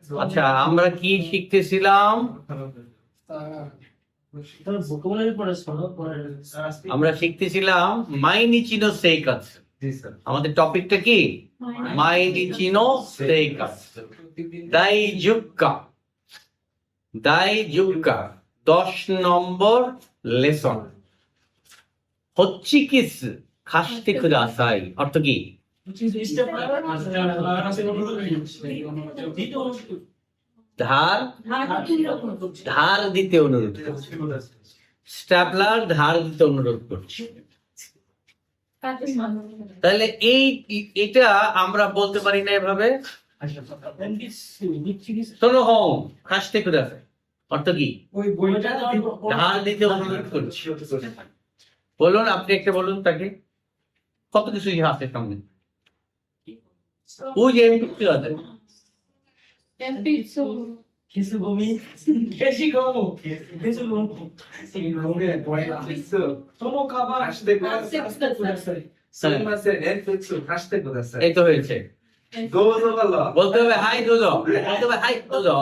আচ্ছা, আমরা কি শিখতেছিলাম? আমরা শিখতেছিলাম মাইনিচিনো সেইকাৎসু। আমাদের টপিকটা কি? মাইনিচিনো সেইকাৎসু দাইজুক্কা। 10 নম্বর লেসন। হচ্চিকিস খাসতে কুদাসাই অর্থ কি? ধার ধার দিতে অনুরোধ করছে। স্ট্যাপলার ধার দিতে অনুরোধ করছে। তাহলে এটা আমরা বলতে পারি না এভাবে। শোনো হোম খাসতে কুদাসাই অর্থ কি? ধার দিতে অনুরোধ করছে। বলুন, আপনি একটা বলুন তাকে। কত কিছু হাতের সামনে ওই যে এমপি আছে। এই তো হয়েছে। বলতে হবে হাই দোদো, বলতে হবে হাই দোদো।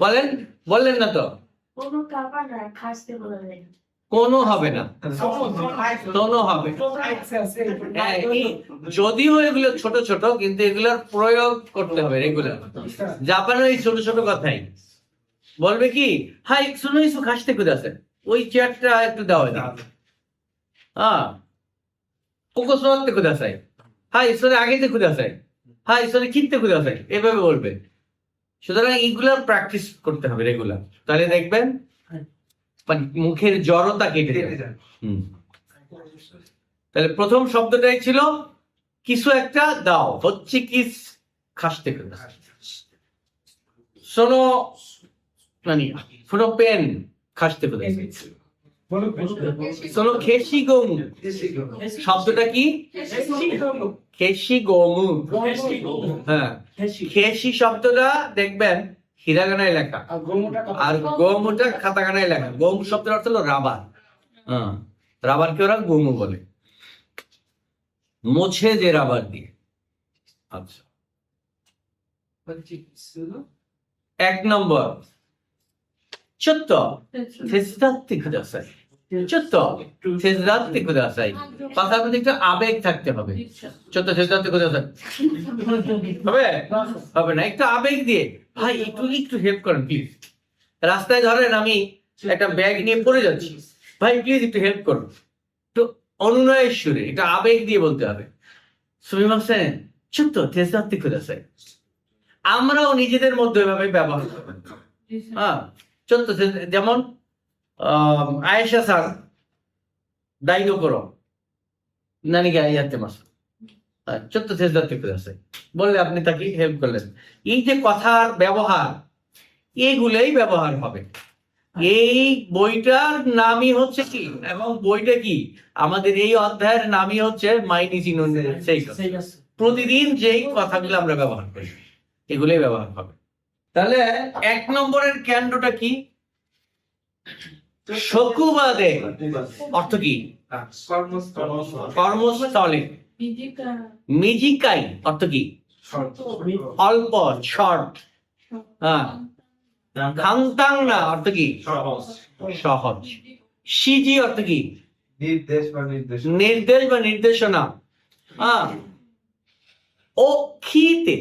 বলেন, বললেন না তো? কোনো হবে না, কোনো হবে। যদিও এগুলো ছোট ছোট, কিন্তু এগুলোর প্রয়োগ করতে হবে রেগুলার। জাপানের এই ছোট ছোট কথাই বলবে কি, হাই শুনো ইসু খাসতে কুদাছে, ওই চেয়ারটা একটু দাও না। হ্যাঁ, কোকো সোয়াতে কুদাসাই, হাই ঈশ্বরে আগেতে কুদাসাই, হাই ঈশ্বরে কিনতে কুদাসাই, এভাবে বলবে। সুতরাং এইগুলার প্র্যাকটিস করতে হবে রেগুলার, তাহলে দেখবেন মুখের জড়তা কেটে যাবে। তাহলে প্রথম শব্দটাই ছিল কিছু একটা দাও, হচ্ছে কিস খাসতে কুদাসাই। শোনো মানে শোনো পেন খাসতে কুদাসাই। শোনো খেসি গোমু, শব্দটা কি? খেসি গোমু। হ্যাঁ, খেসি শব্দটা দেখবেন হিরাগানায় লেখা, আর গোমুটা কাতাকানায় লেখা। গোমু শব্দের অর্থ হলো রাবার। হ্যাঁ, রাবারকে ওরা গোমু বলে, মোছে যে রাবার দিয়ে। আচ্ছা, 1 নম্বর চত্ত তেজদাত্তি কুদাসাই। চত্ত তেজদাত্তি কুদাসাই, কথার মধ্যে একটু আবেগ থাকতে হবে। চত্ত তেজদাত্তি কুদাসাই হবে? হবে না। একটু আবেগ দিয়ে, ভাই একটু একটু হেল্প করেন প্লিজ। রাস্তায় ধরেন আমি একটা ব্যাগ নিয়ে পড়ে যাচ্ছি, ভাই প্লিজ একটু হেল্প করুন। তো অনুনয়ের সুরে একটু আবেগ দিয়ে বলতে হবে, সুমিমাসেন চত্ত তেজদাত্তি কুদাসাই। আমরাও নিজেদের মধ্যে এভাবে ব্যবহার করবেন। হ্যাঁ, যেমন আয়েশা স্যার দায়িত্ব করো নানিকে আইয়াতে মাস চত্ব তেজদাত্তি কুদাসাই বললে আপনি তাকে হেল্প করলেন। এই যে কথার ব্যবহার, এইগুলোই ব্যবহার হবে। এই বইটার নামই হচ্ছে কি, এবং বইটা কি, আমাদের এই অধ্যায়ের নামই হচ্ছে মাইনিচিনো সেইকাৎসু। প্রতিদিন যেই কথাগুলো আমরা ব্যবহার করি এগুলোই ব্যবহার হবে। তাহলে 1 নম্বরের ক্যান্ডোটা কি? শকুবাদে অর্থ কি? কর্মস্থলে। মিজিকাই অর্থ কি? অল্প, শর্ট। হ্যাঁ, খান্তাং না অর্থ কি? সহজ। সিজি অর্থ কি? নির্দেশ বা নির্দেশনা। হ্যাঁ, ও খিতে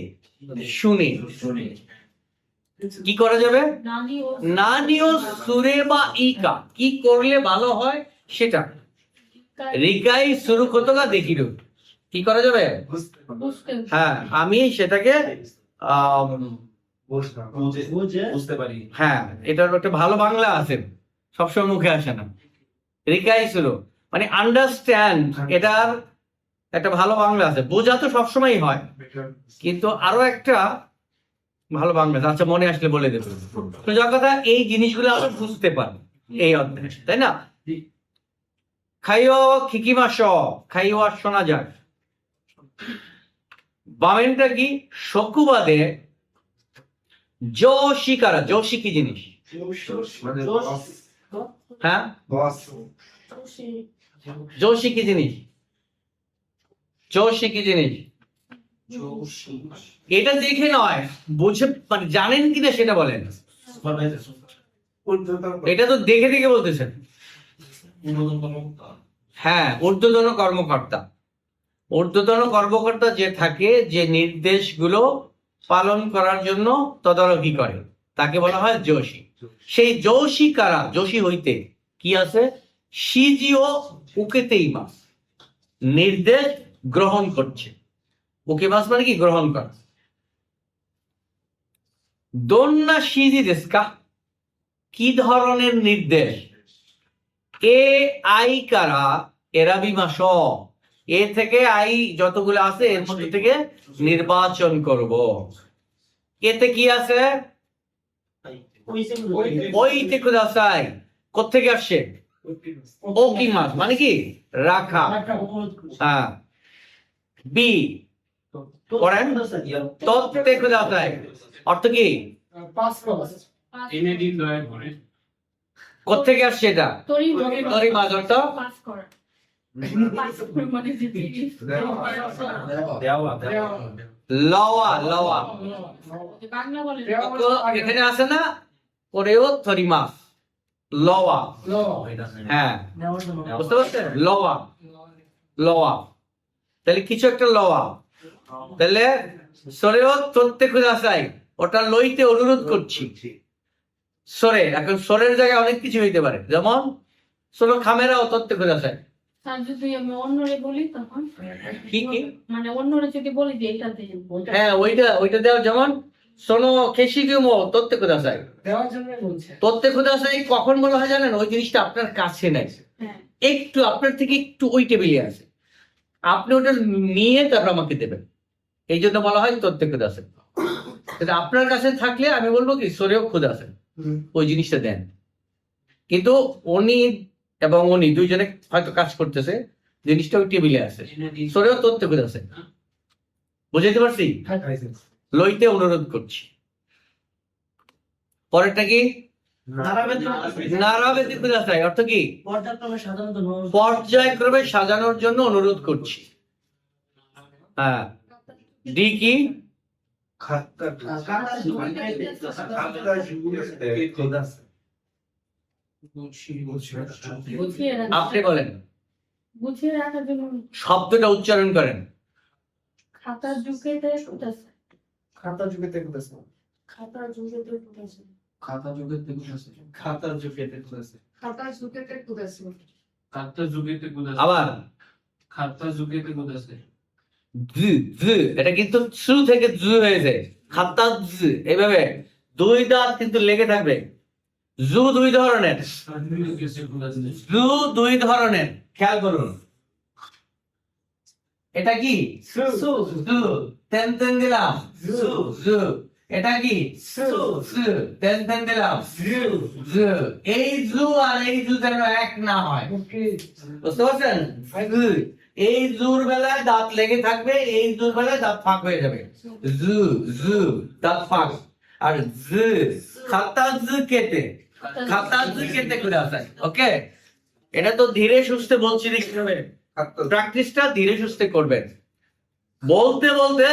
শুনে কি করা যাবে? নানিও সুরে বা ইকা, কি করলে ভালো হয় সেটা। রিকাই শুরু কতটা দেখিল, কি করা যাবে? হ্যাঁ, আমি সেটাকে বুঝতে পারি। হ্যাঁ, এটার একটা ভালো বাংলা আছে, সবসময় মুখে আসে না। রিকাই শুরু মানে আন্ডারস্ট্যান্ড, এটার একটা ভালো বাংলা আছে। বোঝা তো সবসময় হয়, কিন্তু আরো একটা ভালো বাংলা, আচ্ছা মনে আসলে বলে দেবো। তো যার কথা, এই জিনিসগুলো আমরা বুঝতে পারি এই অধ্যায়ে, তাই না? খাইও খিকিমাস, খাইও আর শোনা যায়। বামেনটা কি? শকুবাদে যোশি কারা। যোশি কি জিনিস? হ্যাঁ, যোশি কি জিনিস? যোশি কি জিনিস? এটা দেখে নয়, বুঝে মানে জানেন কিনা সেটা বলেন। এটা তো দেখে দেখে বলতেছেন। হ্যাঁ, ঊর্ধ্বতন কর্মকর্তা। ঊর্ধ্বতন কর্মকর্তা যে থাকে, যে নির্দেশগুলো পালন করার জন্য তদারকি করে, তাকে বলা হয় যোশী। সেই যোশী কারা? যোশী হইতে কি আছে? সিজিও উকেতেই মাস, নির্দেশ গ্রহণ করছে। উকে মাস মানে কি? গ্রহণ করা। দোন্না সিজি দেশকা, কি ধরনের নির্দেশ? এ আই কারা এরাবি মাস, এ থেকে আই যতগুলো আছে এর মধ্যে থেকে নির্বাচন করব। এতে কি আছে? ওইতে কুদাসাই। কোত্থেকে আসছে? ও কি মাস মানে কি? রাখা। হ্যাঁ। বি পড়েন, তত্ত্বে কুদাসাই অর্থ কি? কোত্থেকে আসছে এটা? তরি মাস অর্থ লওয়া। লওয়া এখানে আছে না? পরেও থরি মাস লওয়া। হ্যাঁ, বুঝতে পারছেন? লওয়া, লওয়া, তাহলে কিছু একটা লওয়া। তাহলে সরেও তত্ত্বে খুঁজাসাই, ওটা লইতে অনুরোধ করছি। সরে, এখন সরের জায়গায় অনেক কিছু হইতে পারে, যেমন সরো খামেরাও তত্ত্বে খুঁজাসাই। যদি আমি অন্যরে বলি তখন কি কি মানে অন্যরে যদি বলি যে এটা দিয়ে, হ্যাঁ ওইটা দেওয়া। যেমন শোনো খেসি কিমো তত্ত্বে খুঁজাসাই, দেওয়ার জন্য বলছে। তত্ত্বে খুঁজাসাই কখন বলা হয় জানেন? ওই জিনিসটা আপনার কাছে নাই, একটু আপনার থেকে একটু ওই টেবিলে আছে, আপনি ওটা নিয়ে তারপর আমাকে দেবেন, এই জন্য বলা হয় তত্ত্বে খুঁজাসাই। কিন্তু আপনার কাছে থাকলে আমি বলবো কি সরেও খুঁজাসাই, ওই জিনিসটা দেন। কিন্তু উনি এবং উনি দুইজনে হয়তো কাজ করতেছে, জিনিসটা ওই টেবিলে আছে, সরেও তত্ত্বে খুঁজাসাই। বুঝাইতে পারছি? লইতে অনুরোধ করছি। পরেরটা কি? নারাবেদি খুঁজাসাই অর্থ কি? পর্যায়ক্রমে সাজানোর জন্য অনুরোধ করছি। হ্যাঁ। ডি কি? আপনি বলেন, গুছিয়ে রাখার জন্য শব্দটা উচ্চারণ করেন। খাতা ঝুঁকেতে কুদাছে। খাতা ঝুঁকেতে কুদাছে। খাতা ঝুঁকেতে কুদাছে। খাতা ঝুঁকেতে কুদাছে। খাতা ঝুঁকেতে কুদাছে। খাতা ঝুঁকেতে কুদাছে। খাতা ঝুঁকেতে কুদাছে। আবার খাতা ঝুঁকেতে কুদাছে। এটা কিন্তু সু থেকে জু হয়েছে, খাতা এইভাবে দুই দাঁত কিন্তু লেগে থাকবে। জু দুই ধরনের, জু দুই ধরনের, খেয়াল করুন। এটা কি? তেন তেন দিলাম, এটা কি? তেন তেন দিলাম। এই জু আর এই জু যেন এক না হয়, বুঝতে পারছেন? এই জুর বেলায় দাঁত লেগে থাকবে, এই জুর বেলায় দাঁত ফাঁক হয়ে যাবে। জু জু দাঁত ফাঁক। আর জু খাতা জু কেটে, খাতা জু কেটে করে আসায়। ওকে, এটা তো ধীরে সুস্থে বলছি, দেখতে হবে। প্র্যাকটিসটা ধীরে সুস্থে করবেন, বলতে বলতে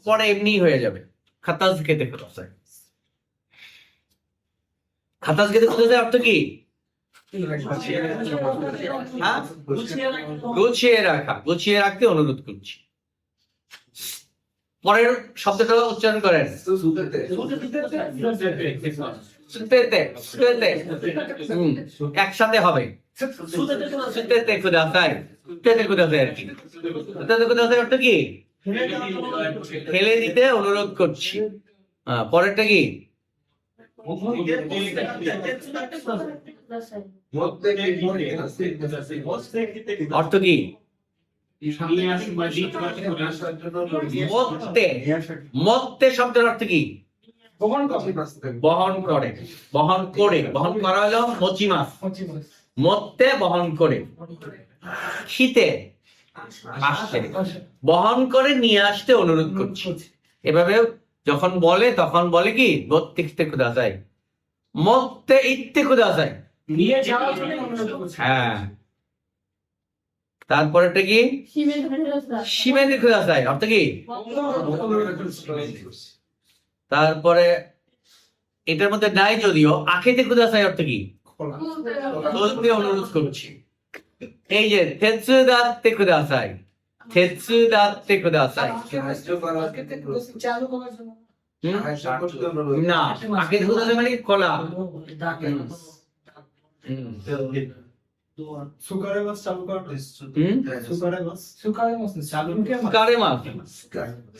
পরে এমনি হয়ে যাবে। খাতা জু কেটে করে আসায়। খাতা জু কেটে করে আসায় অর্থ কি? গুছিয়ে রাখা, গুছিয়ে রাখতে অনুরোধ করছি। পরের শব্দটা উচ্চারণ করেন। একসাথে হবে। অর্থ কি? ফেলে দিতে অনুরোধ করছি। পরেরটা কি? অর্থ কি? মত্তে শব্দের অর্থ কি? বহন করে, বহন করে, বহন করা হলো মচি মাছ। মত্তে বহন করে, শীতে আসতে, বহন করে নিয়ে আসতে অনুরোধ করছি। এভাবে যখন বলে তখন বলে কি? বত্তিতে কুদাসাই, মত্তে ইত্তে কুদাসাই, নিয়ে যাওয়ার জন্য অনুরোধ করছি। হ্যাঁ। তারপরেটা কি? 閉めてください。 শিমেতে কুদাসাই, অর্থ কি? তারপরে এটার মধ্যে নাই যদিও, আখেতে কুদাসাই অর্থ কি? বলতে অনুরোধ করছি। এই যে তেৎসুদাত্তে কুদাসাই, তেৎসুদাত্তে কুদাসাই। হুম? না, আখেতে কুদাসাই মানে কলা। হুম। সুকারে মাছ চালু কর। হুম? সুকারে মাছ চালু কর। স্কারেমাস,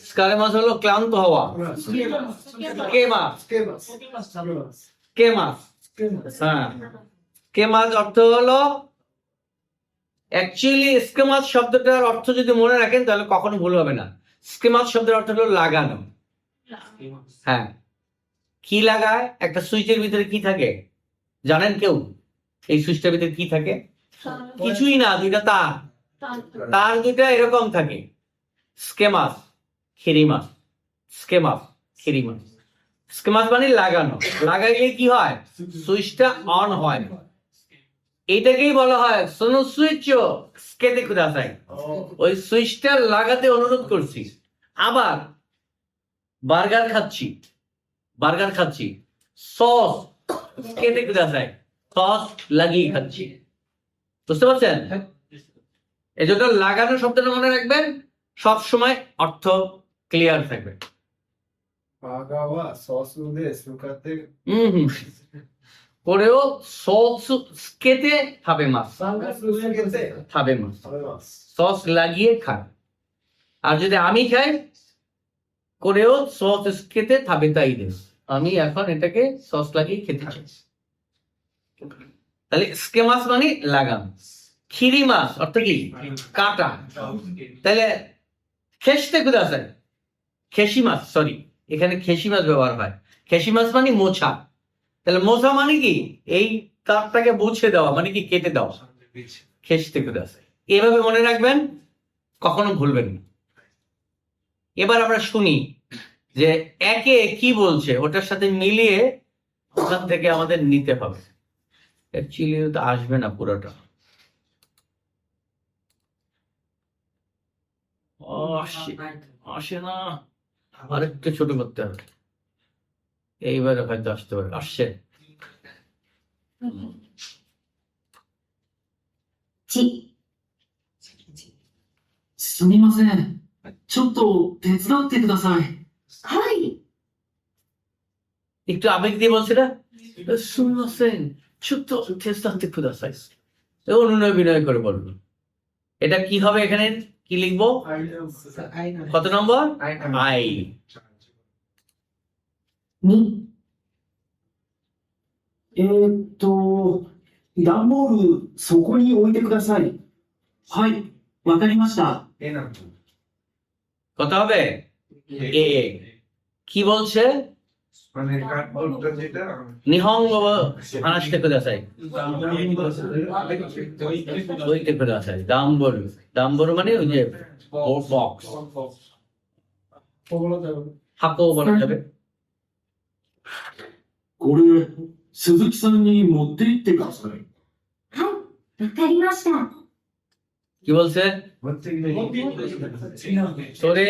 স্কারেমাস হলো ক্লান্ত হওয়া। কেমাস, কেমাস, হ্যাঁ, কেমাস অর্থ হলো, অ্যাকচুয়ালি স্কেমাস শব্দটার অর্থ যদি মনে রাখেন তাহলে কখনো ভুল হবে না। স্কেমাস শব্দের অর্থ হলো লাগানো। হ্যাঁ, কি লাগায়? একটা সুইচের ভিতরে কি থাকে জানেন কেউ? এই সুইচটার ভিতরে কি থাকে? কিছুই না, দুইটা তার, তার দুইটা এরকম থাকে। স্কেমাস, খিরিমাস, স্কেমাস, খিরিমাস। স্কেমাস মানে লাগানো, লাগাইলে কি হয়? সুইচটা অন হয়। এটাকেই বলা হয় সোনো সুইচ স্কেতে কুদাসাই, ওই সুইচটা লাগাতে অনুরোধ করছি। আবার বার্গার খাচ্ছি, বার্গার খাচ্ছি, সস স্কেতে কুদাসাই, সস লাগিয়ে খাচ্ছি। বুঝতে পারছেন? এই জন্য লাগানো শব্দটা মনে রাখবেন, সব সময় অর্থ ক্লিয়ার থাকবে। হুম, করেও সস স্কেতে খাবে মাছ, খাবে মাছ, সস লাগিয়ে খায়। আর যদি আমি খাই, করেও সস স্কেতে খাবে তাই দেশ, আমি এখন এটাকে সস লাগিয়ে খেতে চাই। তাহলে স্কেমাস মানে লাগানো। খিরি মাছ অর্থ কি? কাটা। তাহলে খেসতে কুদাসাই, খেসি মাছ, সরি, এখানে খেসি মাছ ব্যবহার হয়। খেসি মাছ মানে মোছা। তাহলে মোছা মানে কি? এই কাঠটাকে বুঝে দেওয়া, মানে কি কেটে দেওয়া। খেসতে কুদাসাই, এভাবে মনে রাখবেন, কখনো ভুলবেন না। এবার আমরা শুনি যে একে কি বলছে, ওটার সাথে মিলিয়ে ওখান থেকে আমাদের নিতে হবে। অ্যাকচুয়ালি তো আসবে না পুরোটা। আসে না, আরেকটু ছোট করতে হবে। এইবারে হয়তো আসতে পারে, আসছে। すみません。ちょっと手伝ってください。はい。 একটু আবেগ দিয়ে বলছে না, শুনছেন ছোট্ট চেষ্টাতে কুদাসাই, অনুনয় বিনয় করে বলবো। এটা কি হবে? এখানে কি লিখবো? কত নম্বর? আই। 2、段ボール、そこに置いてください。はい、わかりました。 কত হবে? এ। কি বলছে? নিহঙ্গ হানাসতে কুদাসাই, ওইতে কুদাসাই। দাম্বরু, দাম্বরু মানে ওই যে বক্স, হাকো বলা যাবে। これ、鈴木さんに持って行ってください。はい。わかりました。 কি বলছে? তোরে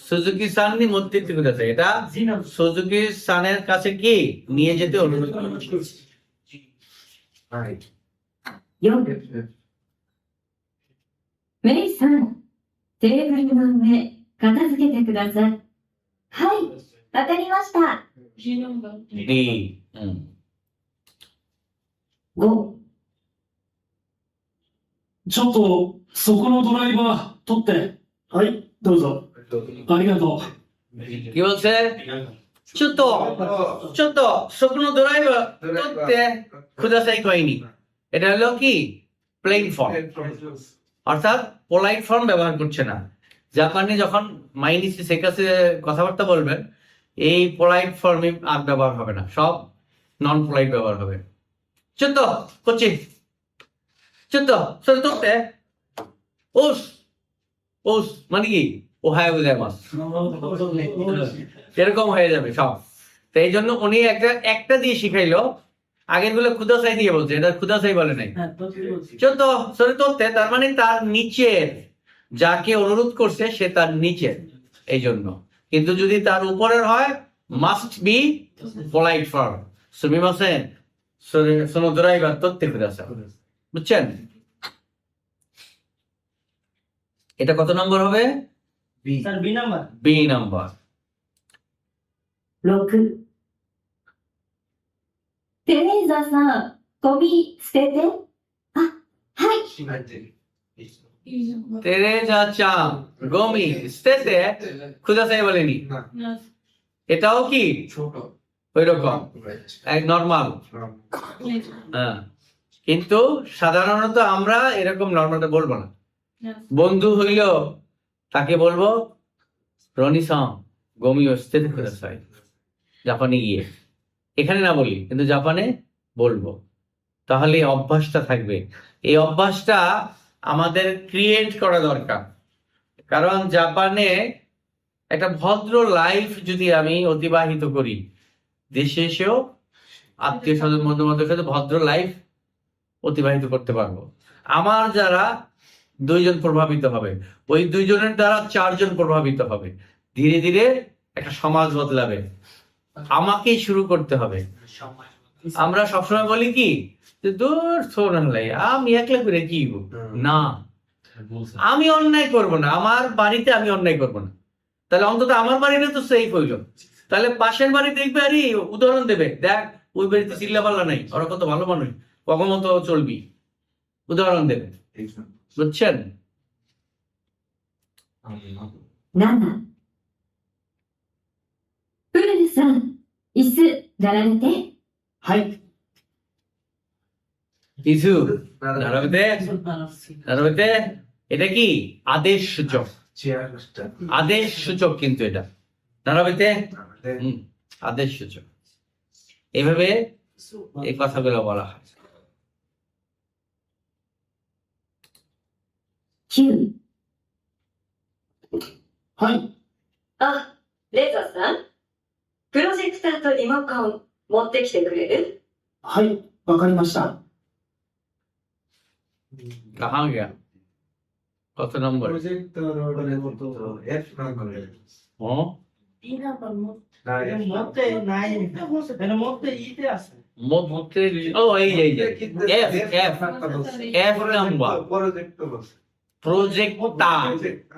সুজুকি সাননি মধ্যে কুদাসাই, এটা সুজুকি সানের কাছে কি নিয়ে যেতে অনুরোধ করছি। 4、メイさん、テーブルの上、片付けてください。はい。わかりました。 ডি। 5、ちょっと、そこのドライバー、取って。はい、どうぞ。ありがとう。 কি বলছে? ছোট ছোট শুকনো ড্রাইভার করতে কুদাসাই কইনি। এটা হলো কি? প্লেন ফর্ম, অর্থাৎ পোলাইট ফর্ম ব্যবহার করছে না। জাপানি যখন মাইনিসি সেকাসে কথাবার্তা বলবেন, এই পোলাইট ফর্মে আর ব্যবহার হবে না, সব নন পোলাইট ব্যবহার হবে। ছোট করছি, ছোট ছোট করতে ওস, ওস মানে কি? ও হায় গোজাইমাস, এরকম হয়ে যাবে সব। তো এই জন্য উনি একটা দিয়ে শিখাইলো আগের গুলো খুদাসাই দিয়ে বলছে, এটা খুদাসাই বলে নাই। হ্যাঁ তো বলছি। চোদ্দ সরি তোতে, তার মানে তার নিচের, যাকে অনুরোধ করছে সে তার নিচের, এই জন্য। কিন্তু যদি তার উপরের হয়, মাস্ট বি পোলাইট ফর্ম। সুমিমাসেন সোনো ড্রাইভার তোতে খুদাসাই, বুঝছেন? এটা কত নম্বর হবে? Sir B number. B number. 6、テレーザさん、ゴミ捨てて。あ、はい。 Teresa চাম গমি স্তেতে খুদাসাই বলেনি, এটাও কি ওই রকম এক নর্মাল। হ্যাঁ, কিন্তু সাধারণত আমরা এরকম নর্মালটা বলবো না। বন্ধু হইল তাকে বলবো রনিসাম গমি স্তেতে খুদাসাই, জাপানে গিয়ে। এখানে না বলি, কিন্তু জাপানে বলবো। তাহলে এই অভ্যাসটা থাকবে। এই অভ্যাসটা আমাদের ক্রিয়েট করা দরকার। কারণ জাপানে একটা ভদ্র লাইফ যদি আমি অতিবাহিত করি, দেশে এসেও আত্মীয় স্বজন বন্ধু বান্ধবের সাথে ভদ্র লাইফ অতিবাহিত করতে পারবো। আমার যারা 2 জন প্রভাবিত হবে, ওই 2 জনের দ্বারা 4 জন প্রভাবিত হবে। ধীরে ধীরে একটা সমাজ বদলাবে। আমাকেই শুরু করতে হবে। আমরা সবসময় বলি কি, যে দূর সোনালাই আমি একলা করে কি না, আমি অন্যায় করব না, আমার বাড়িতে আমি অন্যায় করব না। তাহলে অন্তত আমার বাড়িটা তো সেফ হইলো। তাহলে পাশের বাড়ি দেখবে, আরে উদাহরণ দেবে, দেখ ওই বাড়িতে চিল্লাপাল্লা নাই, ওরা কত ভালো মানুষ, কখন মতো চলবি, উদাহরণ দেবে। বুঝছেন? 7、ウルルさん、椅子並べて。はい。 কিছু দাঁড়াবে, এটা কি আদেশ সূচক, আদেশ সূচক, কিন্তু এটা দাঁড়াবে আদেশ সূচক। এইভাবে এই কথাগুলো বলা হয়। 9、はい。あ、レザさん、プロジェクターとリモコン持ってきてくれる？はい。わかりました。 কাহা গিয়া কত নম্বর? প্রজেক্টর মতো এফ নাম্বার। হ্যাঁ, বি নাম্বার মধ্যে নাই, এর মধ্যে ইতে আছে। মধ্যে ও এই যে এফ এফ এফ নাম্বার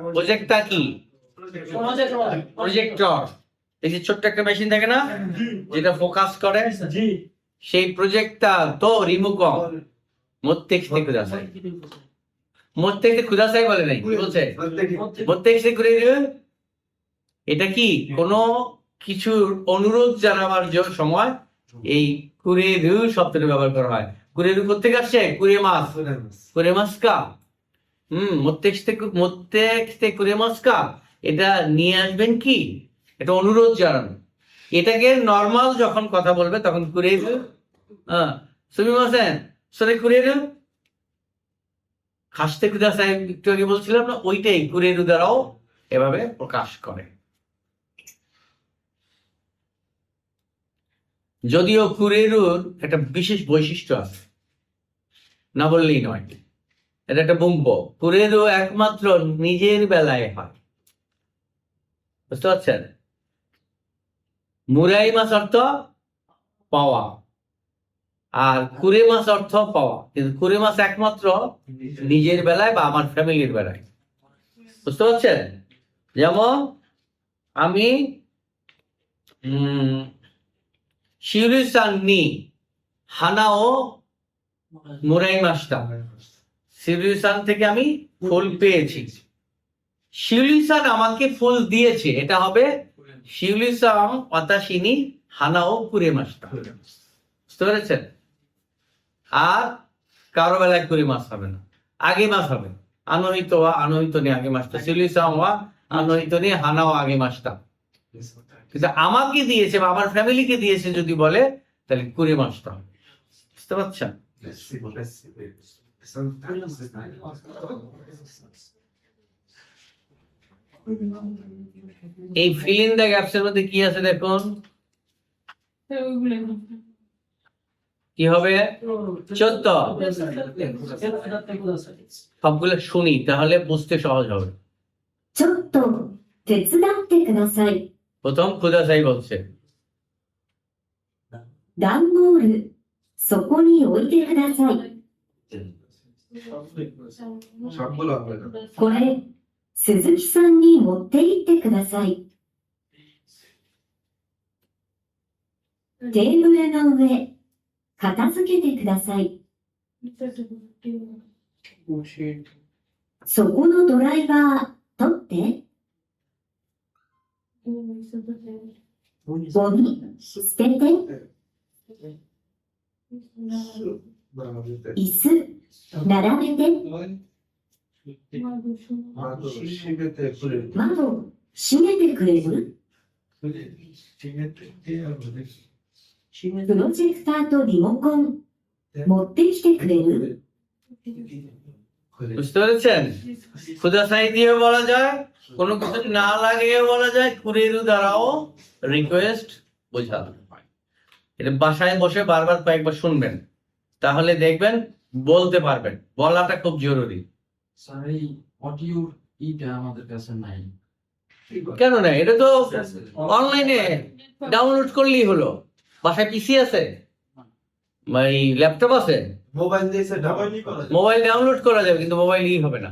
প্রজেক্টটা কি? প্রজেক্টর। এই যে ছোট্ট একটা মেশিন থাকে না, যেটা ফোকাস করে, জি। সেই প্রজেক্টটা তো রিমুকম মোত্তেকিতে কুদাসাই। মোত্তেকিতে কুদাসাই বলে নাই, কি বলছে? মোত্তেকিতে কুরেরু। এটা কি কোনো কিছুর অনুরোধ জানাবার সময় এই কুরেরু শব্দটা ব্যবহার করা হয়। কুরেরু কোত্থেকে আসছে? কুরেমাস, কুরেমাসকা। মোত্তেকিতে কুরেমাসকা, এটা নিয়ে আসবেন কি, এটা অনুরোধ জানানো। এটাকে নর্মাল যখন কথা বলবে তখন কুরেরু, সুমিমাসেন সরে কুরেরু, খাসতে কুদাসাই একটু আগে বলছিলাম না, ওইটাই কুরেরু দ্বারাও এভাবে প্রকাশ করে। যদিও কুরেরুর একটা বিশেষ বৈশিষ্ট্য আছে, না বললেই নয়, এটা একটা বুম্ব। কুরেরু একমাত্র নিজের বেলায় হয়, বুঝতে পারছেন? মুরাই মাস অর্থ পাওয়া, আর কুরে মাস অর্থ পাওয়া, কিন্তু কুরে মাস একমাত্র নিজের বেলায় বা আমার ফ্যামিলির বেলায়, বুঝতে পারছেন? যেমন আমি শিউরিসান নি হানাও মুরাই মাসটা, শিউরিসান থেকে আমি ফুল পেয়েছি, শিউরিসান আমাকে ফুল দিয়েছে, এটা হবে শিউরিসান অতাশিনি হানাও কুরে মাসটা, বুঝতে পেরেছেন? আর কারো বেলায় কুড়ি মাস হবে না, আগে মাস হবে। আনহিত হওয়া, আনহিত নিয়ে আগে মাসটা, সিলিসাম হওয়া, আনহিত নিয়ে হানাও আগে মাসটা। কিন্তু আমাকে দিয়েছে বা আমার ফ্যামিলিকে দিয়েছে যদি বলে, তাহলে কুড়ি মাসটা হবে, বুঝতে পারছেন? এই ফিল ইন দ্য গ্যাপস এর মধ্যে কি আছে দেখুন। কি হবে? 14। সবগুলো শুনি তাহলে বুঝতে সহজ হবে। ちょっと手伝ってください。 প্রথম খুদাসাই বলছে 段ボール、そこに置いてください。 সবগুলো হবে না। これ、鈴木さんに持って行ってください。テーブルの上、片付けてください。そこのドライバー、取って。ゴミ、捨てて。椅子、並べて。 মাদুর শিবেতে খুলে 窓、閉めてくれる？ শিবেতে দিয়ে হবে। プロジェクターとリモコン、持ってきてくれる？ খুলে বুঝতে পেরেছেন? খুদাসাই দিয়ে বলা যায়, কোনো কিছু না লাগিয়ে বলা যায়, কুরিরু দ্বারাও রিকোয়েস্ট বোঝানো হয়। এটা বাসায় বসে বারবার কয়েকবার শুনবেন, তাহলে দেখবেন বলতে পারবেন। বলাটা খুব জরুরি। স্যার এই অডিও ইটা আমাদের কাছে নাই। কেন না? এটা তো অনলাইনে ডাউনলোড করলেই হলো। বাসায় পিসি আছে, এই ল্যাপটপ আছে, মোবাইল দিয়ে সে ডাউনলোড করা যায়। মোবাইল ডাউনলোড করা যাবে, কিন্তু মোবাইলই হবে না,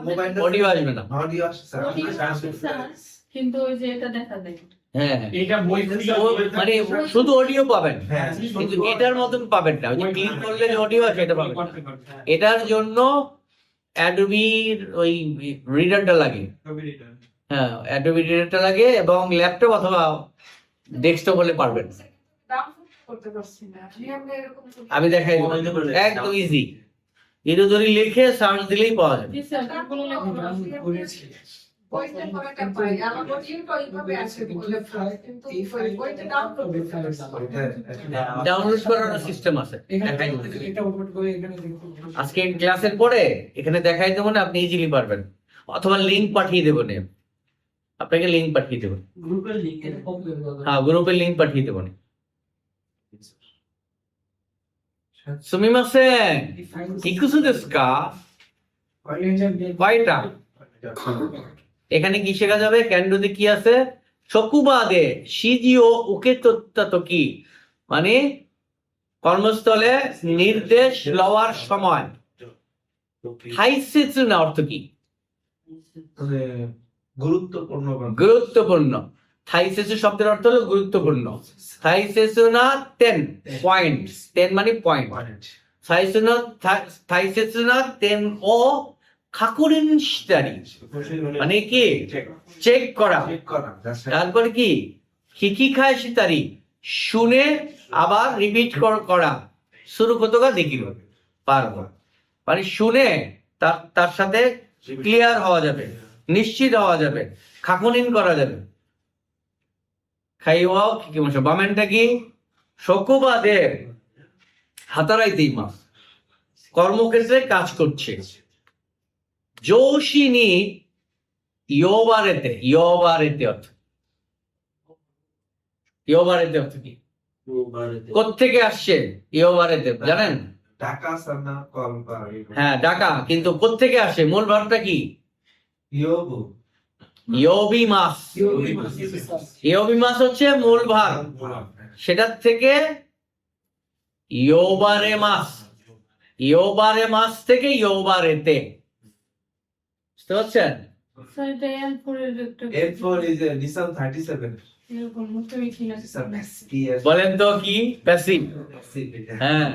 মোবাইলটা অডিও আসবে না। অডিও আসছে স্যার। কিন্তু ওই যে এটা দেখা যায় হ্যাঁ, এটা বই থেকে মানে শুধু অডিও পাবেন, হ্যাঁ, কিন্তু এটার মতন পাবেন না। ওই যে ক্লিক করলে যে অডিও আছে এটা পাবেন না। এটার জন্য অ্যাডোবির ওই রিডারটা লাগে। হ্যাঁ, অ্যাডোবি রিডারটা লাগে এবং ল্যাপটপ অথবা ডেস্কটপ হলে পারবেন। করতে পারছি না এরকম আমি দেখাই দেবো, একদম ইজি। এটা যদি লিখে সার্চ দিলেই পাওয়া যাবে। বইতে পড়াটা পাই আমার অডিওটা ওইভাবে আছে বলে কিন্তু বইতে ডাউনলোড ডাউনলোড করার সিস্টেম আছে, দেখাই দেবো। আজকে ক্লাসের পরে এখানে দেখাই দেবো না, আপনি ইজিলি পারবেন। অথবা লিংক পাঠিয়ে দেবো, আপনাকে লিংক পাঠিয়ে দেবো। গ্রুপের লিংক এর কপি হ্যাঁ, গ্রুপের লিংক পাঠিয়ে দেবো। সুমিমাসেন, ইকুসু দেসু কা? কয়টা? এখানে কি শেখা যাবে? ক্যান্ডোতে কি আছে? শকুবাদে শিজিও উকে কি, মানে কর্মস্থলে নির্দেশ লওয়ার সময়। হাইসেটসু না অর্থ কি? মানে গুরুত্বপূর্ণ গুরুত্বপূর্ণ। থাইসেসু শব্দের অর্থ হলো গুরুত্বপূর্ণ। থাইসেসু না 10 পয়েন্ট, 10 মানে পয়েন্ট। থাইসেসু না 10 ও খাকুরিন শিতারি, মানে কি? চেক করা। তারপরে কি? হিকি খায় শিতারি, শুনে আবার রিপিট করা। শুরু কতটা দেখিল পারবো, মানে শুনে তার সাথে ক্লিয়ার হওয়া যাবে, নিশ্চিত হওয়া যাবে, খাকুনিন করা যাবে। খাইওয়াও কি মাস বামেনটা কি? শকুবাদে হাতারাইতেই মাস, কর্মক্ষেত্রে কাজ করছে। যোশিনী ইয়োবারেতে, ইয়োবারেতে অর্থ, ইয়োবারেতে অর্থ কি? কোত্থেকে আসছে ইয়োবারেতে জানেন? টাকা সানা কল পারি। হ্যাঁ, ডাকা, কিন্তু কোত্থেকে আসে? মূল ভার্বটা কি? ইয়োবু, ইয়োবি মাস। ইয়োবি মাস হচ্ছে মূল ভার্ব, সেটার থেকে ইয়োবারে মাস, ইয়োবারে মাস থেকে ইয়োবারেতে। বুঝতে পারছেন? স্যার এটা এল4 এর একটা এরপর ইজ নিসান 37 এরকম মুখে ছিল নিসান এসপিএস। বলেন তো কি? প্যাসিভ। হ্যাঁ,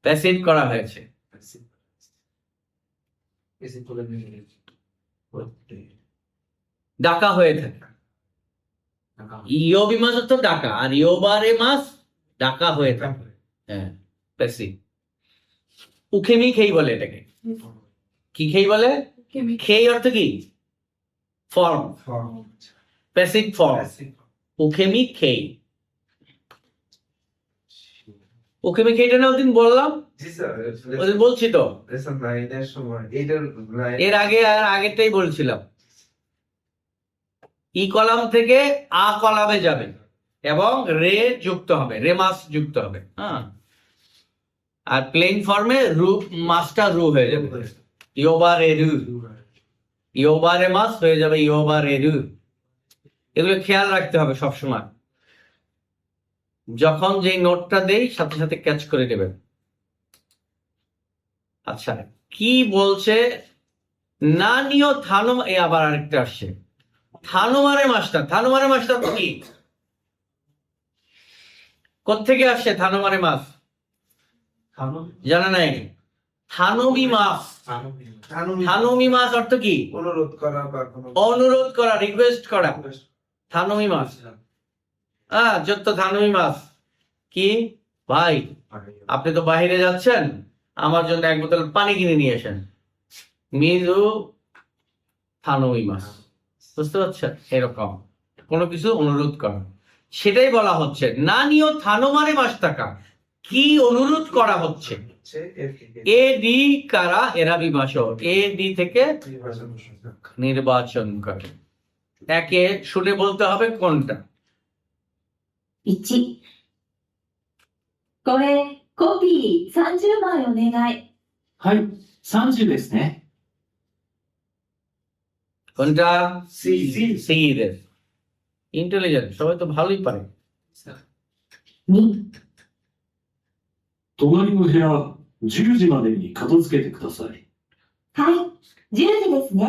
প্যাসিভ করা হয়েছে। ডাকা হয়ে থাকে। ইয়োবি মাস তো ডাকা, আর ইয়োবারে মাস ডাকা হয়ে থাকে। হ্যাঁ, প্যাসিভ। উখেমি খেই বলে এটাকে। কি খেই বলে? খেই অর্থ কি? Form, passive form. উখেমি খেই, উখেমি খেইটা না ওদিন বললাম, জি স্যার, ওদিন বলছি তো। লেসন 9 এর সময় এটার এর আগে আর আগেরটাই বলছিলাম। ই কলাম থেকে আ কলামে যাবে এবং রে যুক্ত হবে, রে মাস যুক্ত হবে। হ্যাঁ, আর প্লেন ফর্মে রু মাসটা রু হয়ে যাবে, ইয়োবা রে রু, ইয়োবা রে মাস হয়ে যাবে ইয়োবা রে রু। এগুলো খেয়াল রাখতে হবে সবসময়, যখন যেই নোটটা দেই সাথে সাথে ক্যাচ করে নেবেন। আচ্ছা, কি বলছে? নানিও থানুম, এ আবার আরেকটা আসছে, থানুমারে মাস্টার। থানুমারে মাস্টার কি? কোত্থেকে আসছে থানুমারে মাস? জানা নাই? থানুমি মাস, থানুমি মাস অর্থ কি? অনুরোধ করা বা কোনো অনুরোধ করা, রিকোয়েস্ট করা, থানুমি মাস। যত থানুমি মাস কি? ভাই আপনি তো বাইরে যাচ্ছেন, আমার জন্য এক বোতল পানি কিনে নিয়ে আসেন। মিজু থানুমি মাস, বুঝতে পারছেন? এরকম কোনো কিছু অনুরোধ করা, সেটাই বলা হচ্ছে নানিও থানুমারে মাস টাকা। কি অনুরোধ করা হচ্ছে? হচ্ছে এর থেকে এ ডি কারা এরা বিভাষ, এ ডি থেকে নির্বাচন। নির্বাচন করে। একে শুনে বলতে হবে কোনটা। 1。これ、コピー30枚お願い。はい、30ですね。 কোনটা? সি সি দের। ইন্টেলিজেন্ট, সবাই তো ভালোই পারে। 2。隣の部屋、10時までに片付けてください。はい、10時ですね。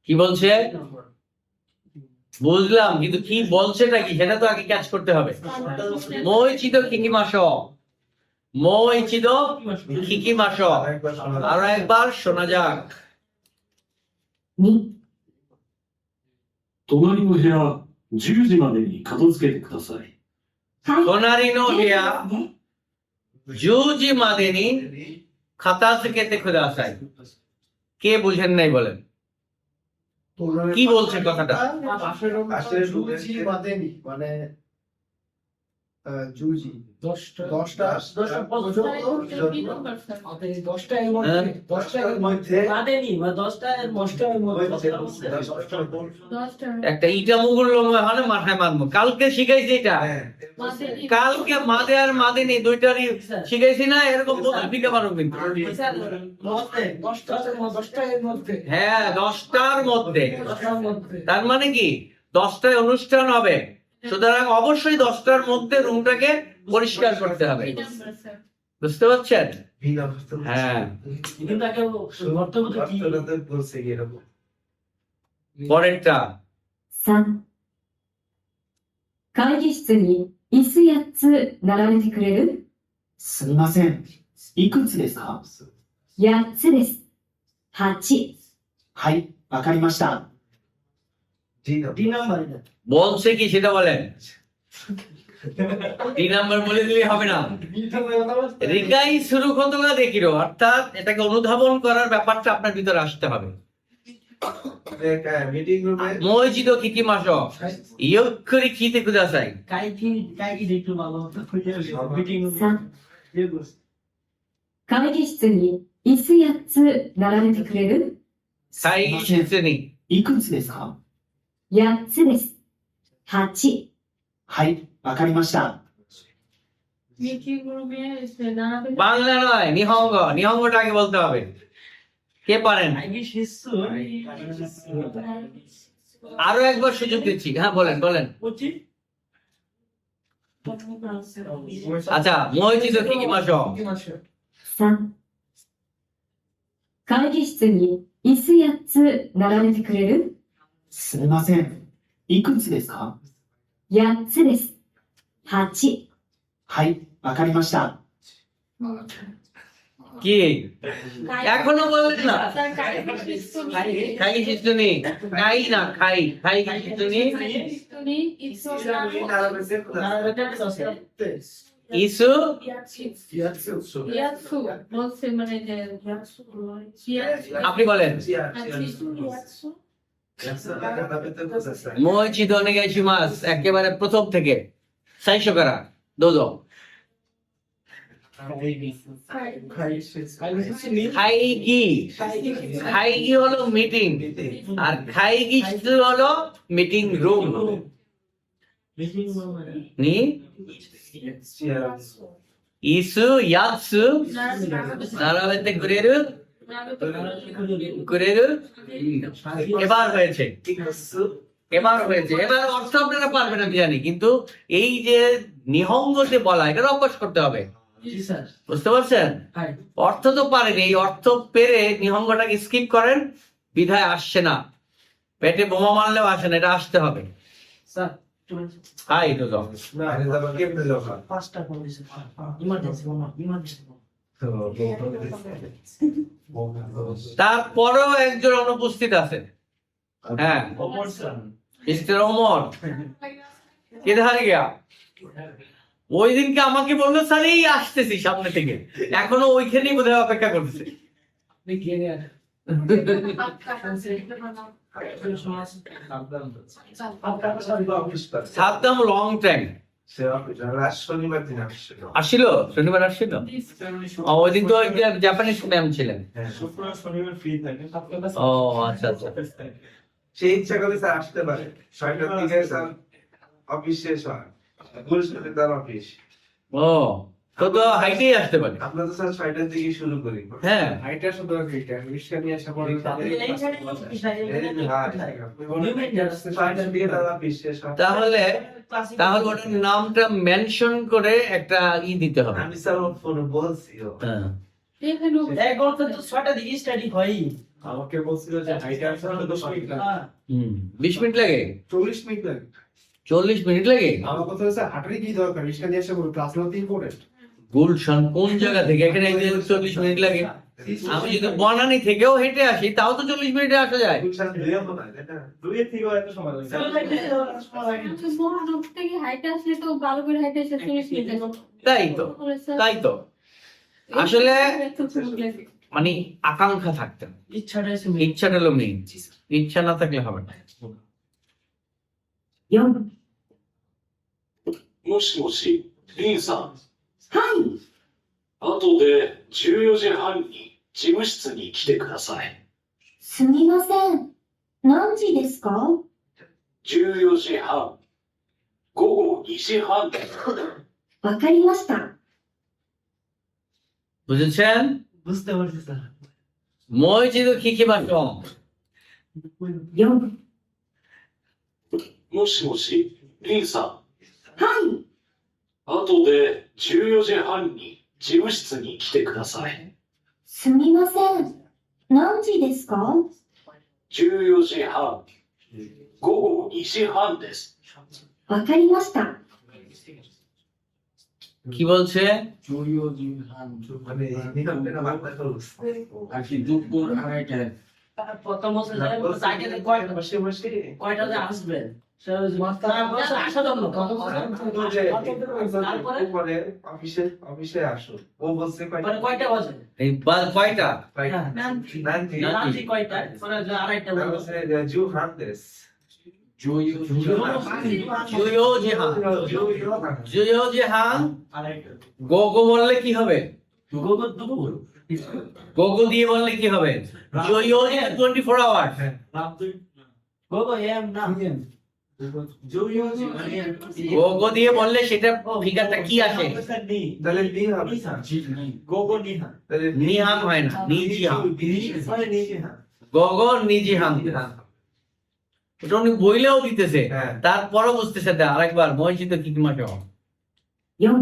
কি বলছে? বুঝলাম, কিন্তু কি বলছেটা কি সেটা তো আগে ক্যাচ করতে হবে। মই চিদ কিকিমাস, মই চিদ কিকিমাস। আরো একবার শোনা যাক। 2。隣の部屋、10時までに片付けてください。はい、 সোনারি নো 10時 হিয়া ですね。 জুজি মাদেনি খাতা থেকে খুদাসাই। কে বুঝেন নাই বলেন? কি বলছে কথাটা? মানে জুজি দশটা একটা ইটা মুগুর মানে মাথায় মারবো। কালকে শিখাইছি এটা, কালকে মাদে আর মাদেনি দুইটারই শিখাইছি না? এরকম শিখে পারো কিন্তু। হ্যাঁ, 10টার মধ্যে। তার মানে কি 10টায় অনুষ্ঠান হবে, সুতরাং অবশ্যই 10টার মধ্যে রুমটাকে পরিষ্কার করতে হবে। বুঝতে পারছেন? হ্যাঁ। বলছে এরকম পরেরটা 3。会議室に椅子8つ並べてくれる？すみませんいくつですか8つです。8。はいわかりました জি নাম্বার বলছে কি সেটা বলেন। 3 নাম্বার বলে দিলে হবে না। রিকাই শুরু করতে না দেখিরো, অর্থাৎ এটাকে অনুধাবন করার ব্যাপারটা আপনার ভিতরে আসতে হবে। মিটিং রুমে মইজিদো কিকিমাস, ইয়ুক্কুরি কিতে কুদাসাই। 3。会議室に椅子8つ並べてくれる？ সাই শিসেনি いくつですか8つです。8。はいわかりました বাংলা নয়, নিহঙ্গ। নিহঙ্গটা আগে বলতে হবে। কে পারেন? আরো একবার সুযোগ দিচ্ছি। হ্যাঁ, বলেন বলেন। আচ্ছা, মইজিদো কিকিমাস। 3。会議室に椅子8つ並べてくれる？すみませんいくつですか8つです。8。はいわかりました কি এখনো বললেন না? খাই শিশুনি, খাই না খাই, খাই শিশুনি ইসু। আপনি বলেন। মইজিদো নেগাইশিমাস, একেবারে প্রথম থেকে সাইশো করা দোদো। খাইগি, খাইগি হলো মিটিং, আর খাইগি হলো মিটিং রুম। নি ইসু ইয়াৎসু নারাবেতে কুরেরু কুরেরু এবার হয়েছে এবার অর্থ আপনারা পারবেন আমি জানি, কিন্তু এই যে নিহঙ্গ যে বলা এটার অভ্যাস করতে হবে, জি স্যার। বুঝতে পারছেন? হাই অর্থ তো পারেন, এই অর্থ পেরে নিহঙ্গটাকে স্কিপ করেন, বিধায় আসছে না। পেটে বোমা মারলেও আসে না, এটা আসতে হবে। স্যার হাই তো যাও। না এটা আবার কেমনে লেখা পাঁচটা ফোন দিছে ইমার্জেন্সি ইমার্জেন্সি তো তারপরেও একজন অনুপস্থিত আছে। হ্যাঁ মিস্টার ওমর কিধার গিয়া? ওই দিনকে আমাকে বললো স্যার এই আসতেছি সামনে থেকে, এখনো ওইখানেই বোধহয় অপেক্ষা করতেছে। আপনি কে রে সাদ্দাম লং টাইম সে অফিস লাস্ট শনিবার দিন আসছিল। আসছিল, শনিবার আসছিল। ওই দিন তো জাপানিজ ম্যাম ছিলেন। ও আচ্ছা আচ্ছা। সে ইচ্ছা করে স্যার আসতে পারে 6টার দিকে স্যার অফিস শেষ হয়, গুলশানে তার অফিস। ও তো হাইটেই আসতে পারে। আমরা তো স্যার 6টার দিকে শুরু করি। হ্যাঁ হাইটা শুধু রিটার্ন রিস্কা নিয়ে আসা পরে 6টার দিকে তার অফিস শেষ হয়। তাহলে ওটার নামটা মেনশন করে একটা দিতে হবে। আমি স্যার ওর ফোনে বলছিও। হ্যাঁ এক ঘন্টা তো 6টা দিকে স্টাডি হয়। আমাকে বলছিল যে হাইটা আসলে 10 মিনিট লাগে। 20 মিনিট লাগে, 40 মিনিট লাগে। 40 মিনিট লাগে। আমার কথা হচ্ছে হাঁটারই কি দরকার, রিস্কা নিয়ে আসা পরে ক্লাস নাও ইম্পর্টেন্ট। গুলশান কোন জায়গা থেকে এখানে 40 মিনিট লাগে? আমি যদি বনানী থেকেও হেঁটে আসি তাও তো 40 মিনিটে আসা যায়। গুলশান দুইও মনে হয় তাই না? দুইয়ের থেকেও এত সময় লাগে। মহানগর থেকে হাইটে আসলে তো ভালো করে হাইটে এসে 40 মিনিট তাই তো আসলে মানে আকাঙ্ক্ষা থাকতে হবে, ইচ্ছাটা হলো মেইন। ইচ্ছা না থাকলে হবে না। 4もしもし、リンさん。はい後で14時半に事務室に来てください。すみません何時ですか14時半。午後2時半です。わかりました বুঝেছেন? বুঝতে পারছি স্যার। মইজিদু কিকিবাশং 4もしもし、リンさん。はい後で14時半に事務室に来てください。すみません何時ですか14時半。午後2時半です。わかりました কি বলছে? জুরিও জিহান মানে নিয়মটা মাথা খরচ। আর কি দুপুর 2:30টায় প্রথম বছর যায় সাইকেলে বসে বসে কয়টা যে আসবে তারপরে আসা জন্য তারপরে পরে অফিসে আসো। ও বলছে মানে কয়টা বাজে এই কয়টা? নাইনটি রাত্রি কয়টায় মানে 2:30টা বাজে জু হান্ডেস জুইও জুয়ো জিহান গোগো বললে কি হবে? গোগো দুপুর গোগো দিয়ে বললে কি হবে? জুয়ো 24 আওয়ার। গোগো এম না গোগো দিয়ে বললে সেটা ফিগারটা কি আসে? তাহলে নি হবে গোগো নিহা তাহলে নিহান হয় না, নিজিহান। নিহা গোগো নিজিহান। ওটা উনি বইলেও দিতেছে, হ্যাঁ। তারপরও বুঝতেছে না। আরেকবার মসজিদ কিকিমাশং 4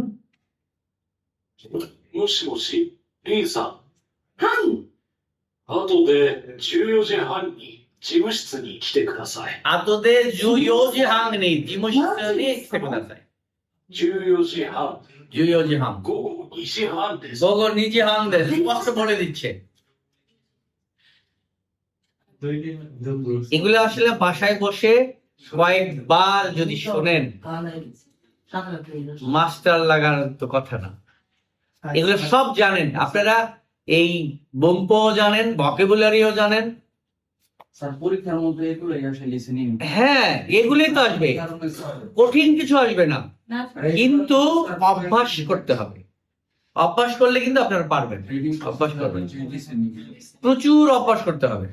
もしもし、リンさん。はい後で14時半に事務室に来てください。 আতোদে জুয়ো জিহান নেই, জিমোশিনি সেকুদাসাই 14時半。 জুয়ো জিহান।午後2時半です。 গোগো নিজিহান দেশ স্পষ্ট বলে দিচ্ছে। এগুলো আসলে বাসায় বসে কয়েকবার যদি শোনেন মাস্টার লাগার তো কথা না। এগুলো সব জানেন আপনারা, এই বম্পো জানেন, ভকেবুলারিও জানেন। স্যার পরীক্ষার মধ্যে এগুলোই আসে লিসেনিং হ্যাঁ এগুলোই তো আসবে, কঠিন কিছু আসবে না, কিন্তু অভ্যাস করতে হবে। অভ্যাস করলে কিন্তু আপনারা পারবেন। অভ্যাস করবেন, প্রচুর অভ্যাস করতে হবে,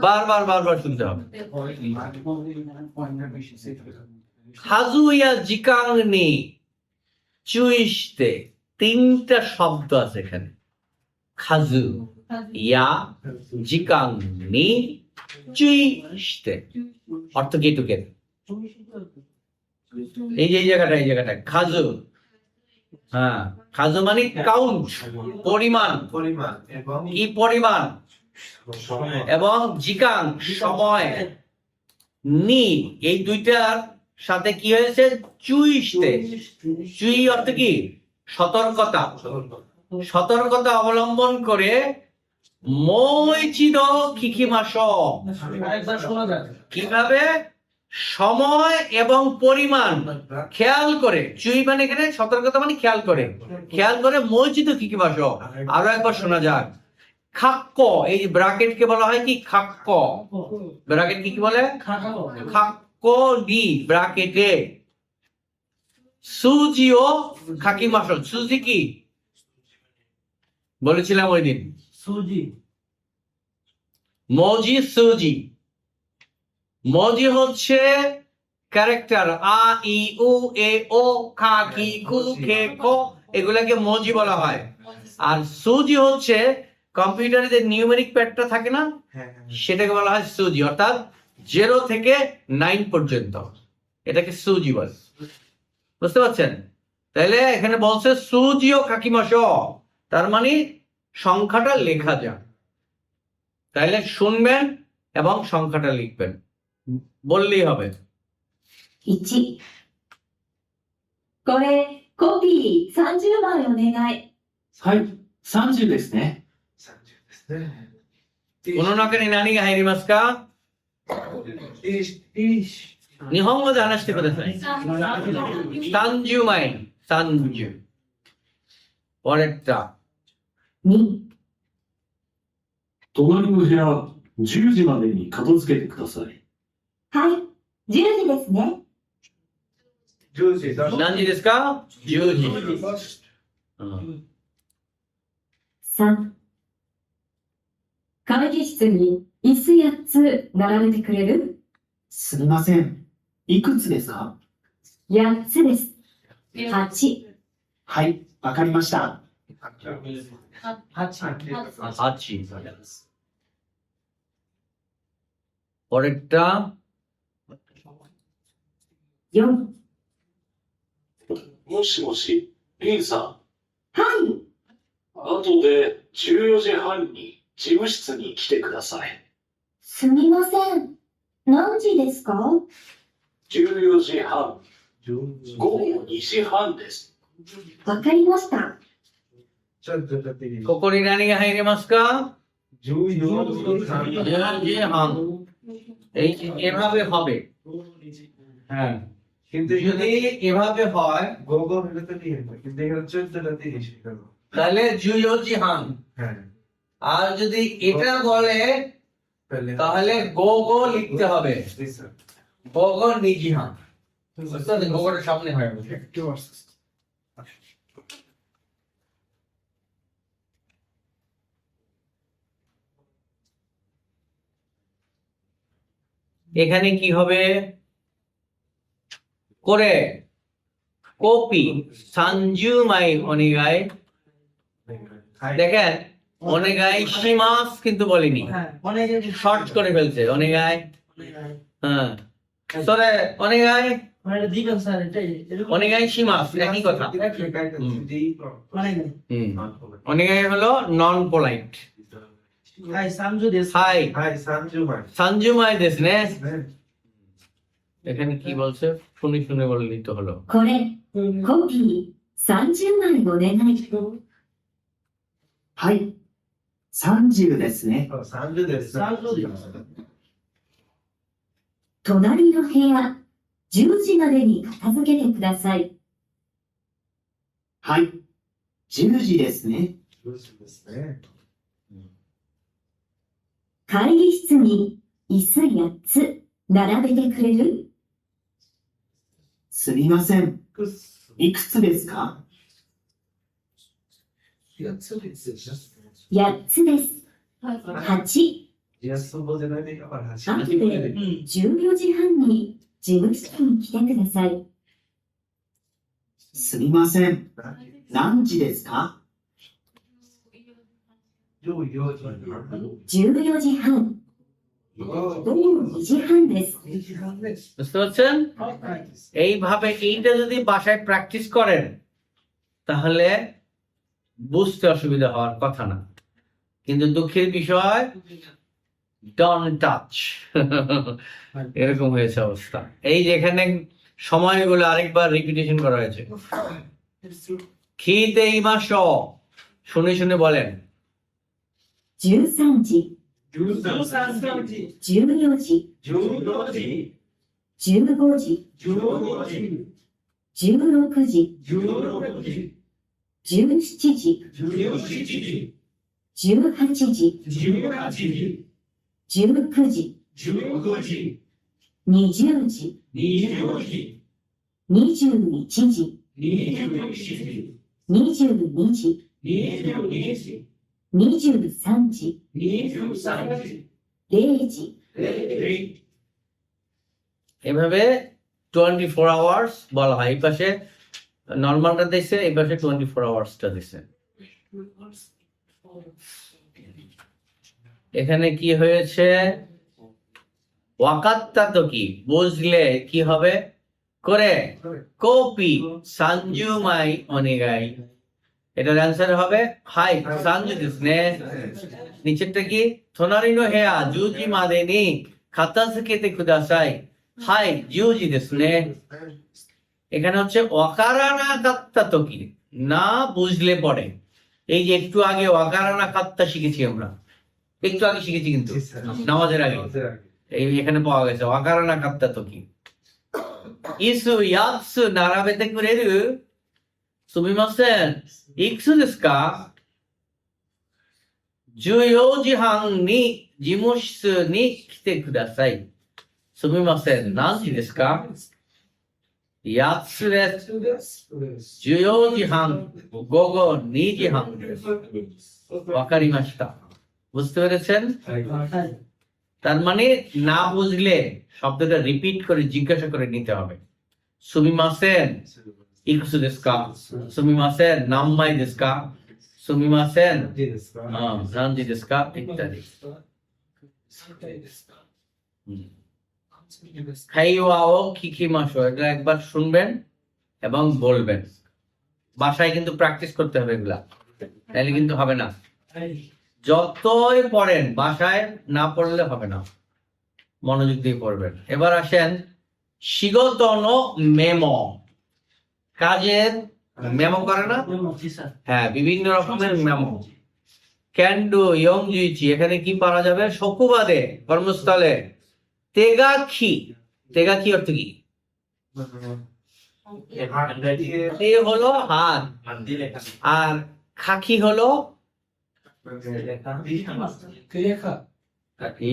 বারবার শুনতে হবে। হাজুয়া জিকাংনি চুইশতে, তিনটা শব্দ আছে এখানে। খাজু ইয়া জিকাংনি চুইশতে, অর্থ কি টুকে? এই যে এই জায়গাটা খাজু। হ্যাঁ, খাজু মানে কাউন্ট, পরিমাণ। পরিমাণ এবং কি পরিমাণ? সময়। এবং জিকাং সময়। নি এই দুইটার সাথে কি হয়েছে? চুইশতে। চুই অর্থ কি? সতর্কতা। সতর্কতা অবলম্বন করে মইচিদ কিকিমাস, আরেকবার শোনা যাক। কিভাবে সময় এবং পরিমাণ খেয়াল করে। চুই মানে এখানে সতর্কতা মানে খেয়াল করে, খেয়াল করে মইচিদ কিকিমাস। আরো একবার শোনা যাক। খাক্ক, এই যে ব্রাকেট কে বলা হয় কি? খাক্ক। ব্রাকেট কি বলে? খাকাও। খাক্ক ডি ব্রাকেটে। সুজিও খাকিমাস। সুজি কি বলেছিলাম ওই দিন? সুজি। মজি সুজি। মজি হচ্ছে ক্যারেক্টার। আ ই উ এ ও খা কি কু খে কো, এগুলাকে মজি বলা হয়। আর সুজি হচ্ছে কম্পিউটারে যে নিউমেরিক প্যাডটা থাকে না, হ্যাঁ, সেটাকে বলা হয় সুজি, অর্থাৎ 0 থেকে 9 পর্যন্ত এটাকে সুজি বলে। বুঝতে পারছেন? তাহলে এখানে বলছে সুজিও কাকিমাস, তার মানে সংখ্যাটা লেখা যায়। তাহলে শুনবেন এবং সংখ্যাটা লিখবেন, বললেই হবে। 1。これ、コピー30枚お願い。はい、30ですね。 30ですね。 この中に何が入りますか？ 30。日本語で話してください。30枚。30。পরেরটা। 2。隣の部屋、10時までに片付けてください。はい、10時ですね。 10時だ。何時ですか？10時。うん。 3。会議室に椅子8つ並べてくれる？すみません。いくつですか？ 8つです。8。はい、わかりました。 আছি। পরেরটা। 4。もしもし、リンさん。はい。後で14時半に事務室に来てください。すみません。何時ですか14時半、 10午後2時半です。わかりました。 14টা 30。 ここに何が入りますか14時半。এই যে এভাবে হবে। হ্যাঁ, কিন্তু যদি এখানে এভাবে হয় গোগো হলে তো নিয়ে নেবে, কিন্তু এখানে 14টা 30 এখানে। তাহলে জুয়োজিহান। হ্যাঁ, আর যদি এটা বলে তাহলে তাহলে গো গো লিখতে হবে। জি স্যার। গো গো নিজিহান। বুঝতে গোগোটা সামনে হয়। একটু আসছে। এখানে কি হবে? করে কপি সানজুমাই অনিগাই। দেখেন অনেগাই সীমাস কিন্তু বলিনি, হ্যাঁ, অনেকে শর্ট করে ফেলছে অনেগাই। হ্যাঁ, সরে অনেগাই মানে এটা দিবেন স্যার, এটাই এরকম অনেগাই সীমাস একই কথা। অনেকে। অনেগাই হলো নন পোলাইট। হাই সামজু দেশ। High high সানজুমাই। সানজুমাই দেশ নে। হ্যাঁ, এখানে কি বলছে শুনে শুনে বললেই তো হলো। これ、コピー30枚お願い。はい、30ですね。 30です。 সামজু দেশ। 隣の部屋、10時までに片付けてください。はい、10時ですね。 10時ですね。会議室に椅子8つ並べてくれる？すみません。いくつですか8つです。 8つです。8。 安ぼじゃないで、やっぱり後で14時半に事務室に来てください。すみません。何時ですか？ 14時半。午後2時半です。 বুঝতে পারছেন? এইভাবে এইটা যদি বাসায় প্র্যাকটিস করেন তাহলে বুঝতে অসুবিধা হওয়ার কথা না, কিন্তু দুঃখের বিষয় ডোন্ট টাচ এরকম হয়েছে অবস্থা। এই যে এখানে সময়গুলো আরেকবার রিপিটেশন করা হয়েছে। খিতে ইমাস, শুনে শুনে বলেন। 13時、14時、15時、16時、17時、18時、19時、20時、21時、22時、23時、0時、 এভাবে 24 আওয়ার্স বলা হয়। এই পাশে নর্মালটা দিচ্ছে, এই পাশে 24 আওয়ার্সটা দিচ্ছে। এখানে কি হয়েছে? ওয়াকাত্তা তো কি বুঝলে কি হবে? করে কপি সানজুমাই অনিগাই, এটার অ্যান্সার হবে হাই সানজু দিসনে। নিচেরটা কি? থোনারিনো হেয়া জুজি মাদেনি খাতাসুকেতে কুদাসাই, হাই জুজি দিসনে। এখানে হচ্ছে ওয়াকারানা কাত্তা তো কি না বুঝলে পড়ে। এই যে একটু আগে ওয়াকারানা কাত্তা শিখেছি আমরা, একটু আগে শিখেছি কিন্তু নামাজের আগে। এই এখানে পাওয়া গেছে ওয়াকারানা কাত্তা তো কি। ইসু ইয়াতসু নারাবেতে কুরেরু সুমিমাসেন ইকসু দেসু কা? 14時半に事務室に来てください。すみません、何時ですか？8つです。14時半、午後2時半です。わかりました。বুঝতে পেরেছেন? তার মানে না বুঝলে শব্দটা রিপিট করে জিজ্ঞাসা করে নিতে হবে। সুমিমাসেন ইকসু দেসু কা? সুমিমাসেন নাম্মাই দেসু কা? সুমিমাসেন নানজি দেসু কা? ইত্যাদি। খাইওয়াও কিকিমাশো, এটা একবার শুনবেন এবং বলবেন। বাসায় কিন্তু প্র্যাকটিস করতে হবে এগুলা, তাহলে কিন্তু হবে না। যতই পড়েন বাসায় না পড়লে হবে না, মনোযোগ দিয়ে পড়বেন। এবার আসেন শিগতনো মেমো, কাজের মেমো করে না? হ্যাঁ, বিভিন্ন রকমের মেমো। ক্যান ডু ইয়ং জুইচি, এখানে কি পারা যাবে? শকুবাদে কর্মস্থলে। তেগাখি, তেগাখি অর্থ কি? এ হলো হাত, আর খাকি হলো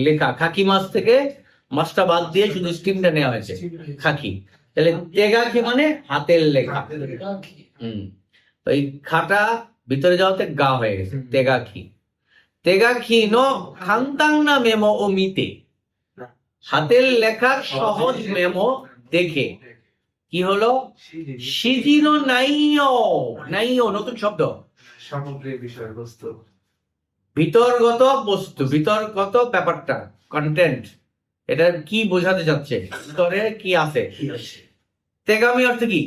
লেখা। খাকি মাছ থেকে মাছটা বাদ দিয়ে শুধু স্টিমটা নেওয়া হয়েছে, খাকি। তাহলে তেগাখি মানে হাতের লেখা। ওই খাটা ভিতরে যাওয়াতে গা হয়ে গেছে, তেগাখি। তেগাখি নো খান্তাং না মেমো ও মিতে, হাতের লেখার সহজ মেমো দেখে। কি হলো? সিজিনো নাইও, নাইও নতুন শব্দ, সামগ্রিক বিষয়বস্তু, ভিতরগত বস্তু, ভিতরগত ব্যাপারটা, কন্টেন্ট। এটা কি বোঝাতে যাচ্ছে? ভিতরে কি আছে? তেগামি অর্থ কি?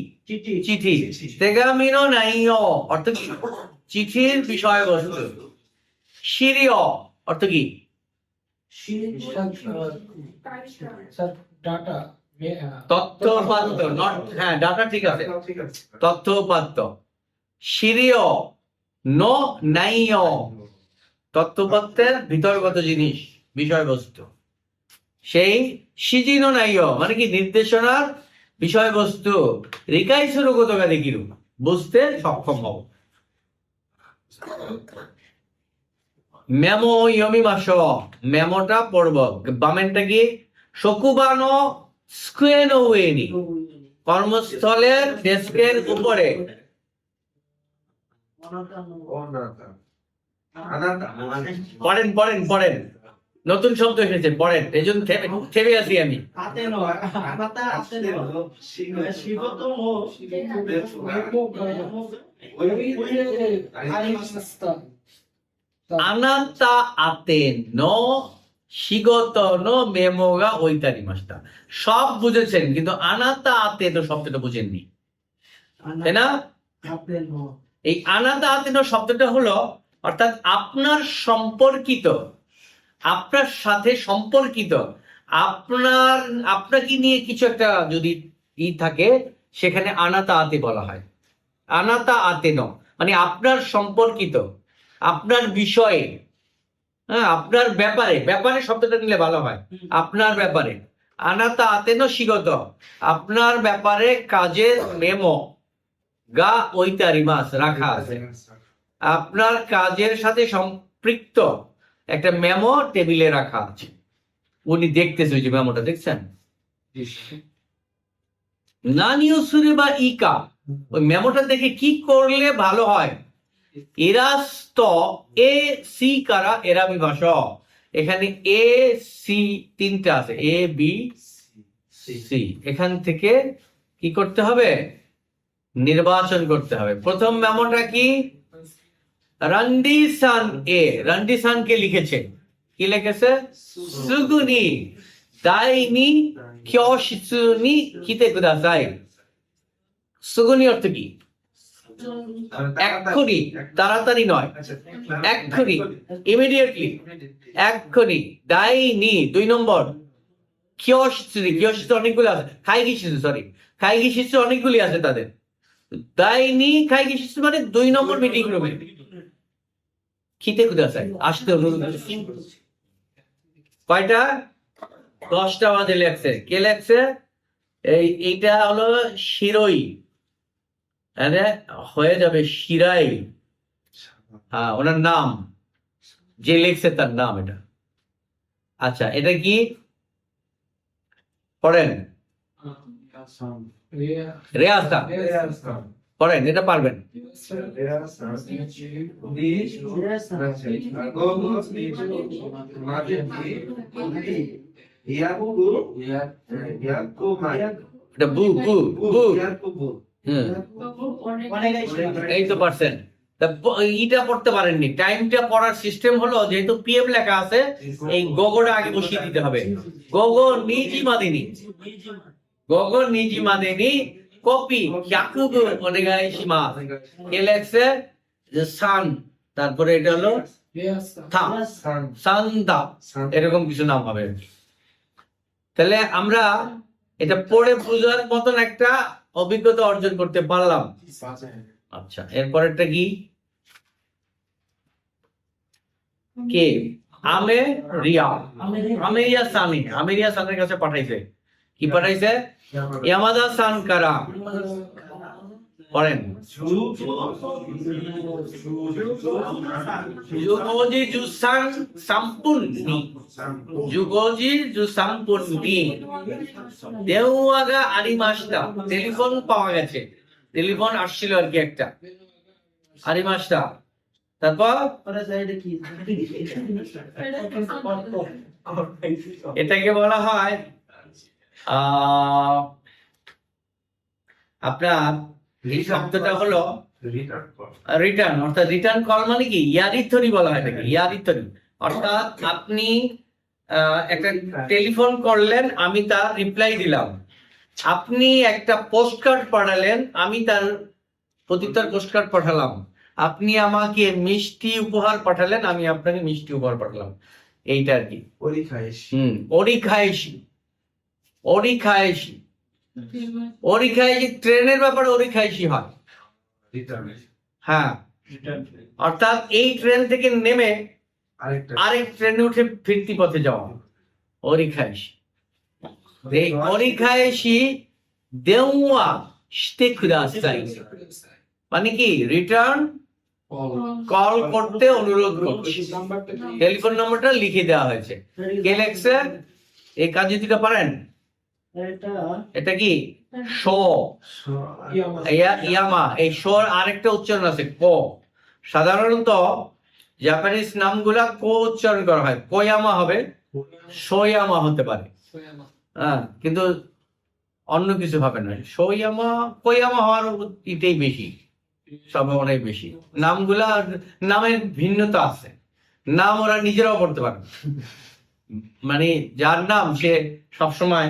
চিঠি। তেগামিনো নাইও অর্থ কি? চিঠির বিষয়বস্তু। সিরিয় অর্থ কি? তথ্যোপাত্য, নট, হ্যাঁ ডাটা ঠিক আছে, ঠিক আছে। তথ্যোপাত্য। সিরিয় নো নাইও, তথ্যোপাত্তের ভিতরগত জিনিস, বিষয়বস্তু। সেই সিজিনো নাইও মানে কি? নির্দেশনার বিষয়বস্তু। রিকাই সুরগতকা দেখিরু, বুঝতে সক্ষম হব। মেমো ইয়মি মাস, মেমোটা পড়ব। বামেনটা কি? শকুবানো স্কুয়েনো ওয়েনি, কর্মস্থলের ডেস্কের উপরে। পড়েন পড়েন পড়েন। নতুন শব্দ এসেছে, পড়েন, এই জন্য থেমে আছি আমি। হাতে নয়, আনাতা হাতে নয়। শিগত মো, আনাতা আতে নো শিগত নো মেমোগা ওইতারি মাস্তা। সব বুঝেছেন, কিন্তু আনাতা আতে নো শব্দটা বুঝেননি, তাই না? হাতে নয়। এই আনাতা আতে নো শব্দটা হলো অর্থাৎ আপনার সম্পর্কিত, আপনার সাথে সম্পর্কিত, আপনাকে নিয়ে কিছু একটা যদি থাকে, সেখানে আনাতা আতে বলা হয়। আনাতা আতে নো মানে আপনার সম্পর্কিত, আপনার বিষয়ে, হ্যাঁ, আপনার ব্যাপারে, ব্যাপারে শব্দটা নিলে ভালো হয়। আপনার ব্যাপারে আনাতা আতে নো শিগত, আপনার ব্যাপারে কাজের মেমো গা ওইতারিমাস রাখা আছে। আপনার কাজের সাথে সম্পৃক্ত একটা মেমো টেবিলে রাখা আছে। উনি দেখতেছে, ওই যে মেমোটা দেখছেন, নানিও সুরে বা ইকা, ওই মেমোটা দেখে কি করলে ভালো হয়। ইরাস্ত এ সি কারা এরামি ভাষা, এখানে এ সি তিনটা আছে, এ বি সি, এখান থেকে কি করতে হবে, নির্বাচন করতে হবে। প্রথম মেমোটা কি, রান্ডিসান এ, রান্ডিসান কে লিখেছে, কি লিখেছে, সুগুনি দাইনি কিয়শিসুনি কিতে কুদাসাই। সুগুনি অর্থ কি, এক্ষুনি, তাড়াতাড়ি নয়, এক্ষুনি, ইমিডিয়েটলি, এক্ষুনি। দাইনি 2 নম্বর, কিয়শিসুনি, কিয়শিসু অনেকগুলো আছে, খাইগিশিসু, সরি, খাইগিশিসু অনেকগুলি আছে তাদের। দাইনি খাইগিশিসু মানে 2 নম্বর মিটিং রুমে খিতে কুদাসাই, আসতে অনুরোধ। কয়টা, 10টা বাজে লেখছে, কে লেখছে, এইটা হলো শিরোই, হয়ে যাবে শিরাই, হ্যাঁ, ওনার নাম, যে লিখছে তার নাম এটা। আচ্ছা, এটা কি পড়েন, রেয়াসা পড়েন, এটা পারবেন। এটা বু বু বু, এই তো পারছেন। ইটা পড়তে পারেননি, টাইমটা পড়ার সিস্টেম হলো, যেহেতু পিএম লেখা আছে, এই গোগোটা আগে বসিয়ে দিতে হবে। গোগো নিজি মাদিনী, গোগো নিজি মাদিনী কপি ইয়াকুবু ওনেগাইশিমা, কে লেখছে, যে সান, তারপরে এটা হলো থা, সান্দা, এরকম কিছু নাম হবে। তাহলে আমরা এটা পড়ে বোঝার মতন একটা অভিজ্ঞতা অর্জন করতে পারলাম। আচ্ছা, এরপরেরটা কি, কে, আমে রিয়া, আমেরিয়া সানি, আমেরিয়া সানের কাছে পাঠাইছে, কি পাঠাইছে, ইয়ামাদা সান কারা, পড়েন, যুগোজি জুসান সাম্পুন্নি, যুগোজি জু সাম্পুন্নি, দেওয়াগা আরিমাস্তা, টেলিফোন পাওয়া গেছে, টেলিফোন আসছিল আর কি একটা, আরিমাস্তা। তারপর এটাকে বলা হয় আপনার, এই শব্দটা হলো রিটার্ন, অর্থাৎ রিটার্ন কল মানে কি, ইয়ারিথরি বলা হয় এটাকে, ইয়ারিথরি। অর্থাৎ আপনি একটা টেলিফোন করলেন, আমি তার রিপ্লাই দিলাম। আপনি একটা পোস্ট কার্ড পাঠালেন, আমি তার প্রত্যুত্তর পোস্ট কার্ড পাঠালাম। আপনি আমাকে মিষ্টি উপহার পাঠালেন, আমি আপনাকে মিষ্টি উপহার পাঠালাম, এইটা আর কি। ওরিখায়েশি, ওরিখায়েশি, ওরিখায়েশি, ট্রেনের ব্যাপারে ওরিখায়েশি হয়, হ্যাঁ, অর্থাৎ এই ট্রেন থেকে নেমে আরেক ট্রেনে উঠে ফিরতি পথে যাওয়া, ওরিখায়েশি। এই ওরিখায়েশি দেওয়া শিতে কুদাসাই মানে কি, রিটার্ন কল করতে অনুরোধ করছি। টেলিফোন নম্বরটা লিখে দেওয়া হয়েছে, কে লেখছে, এই কাজ দুটা পারেন। এটা কি, শো, ইয়ামা, এই শোর আরেকটা উচ্চারণ আছে ক। সাধারণত জাপানিজ নামগুলা কো উচ্চারণ করা হয়, কোয়ামা হবে, সোয়ামা হতে পারে, হ্যাঁ, কিন্তু অন্য কিছু হবে না। সোয়ামা কোয়ামা হওয়ার এটাই বেশি, সম্ভাবনাই বেশি। নামগুলা, নামের ভিন্নতা আছে, নাম ওরা নিজেরাও করতে পারে না। মানে যার নাম সে সবসময়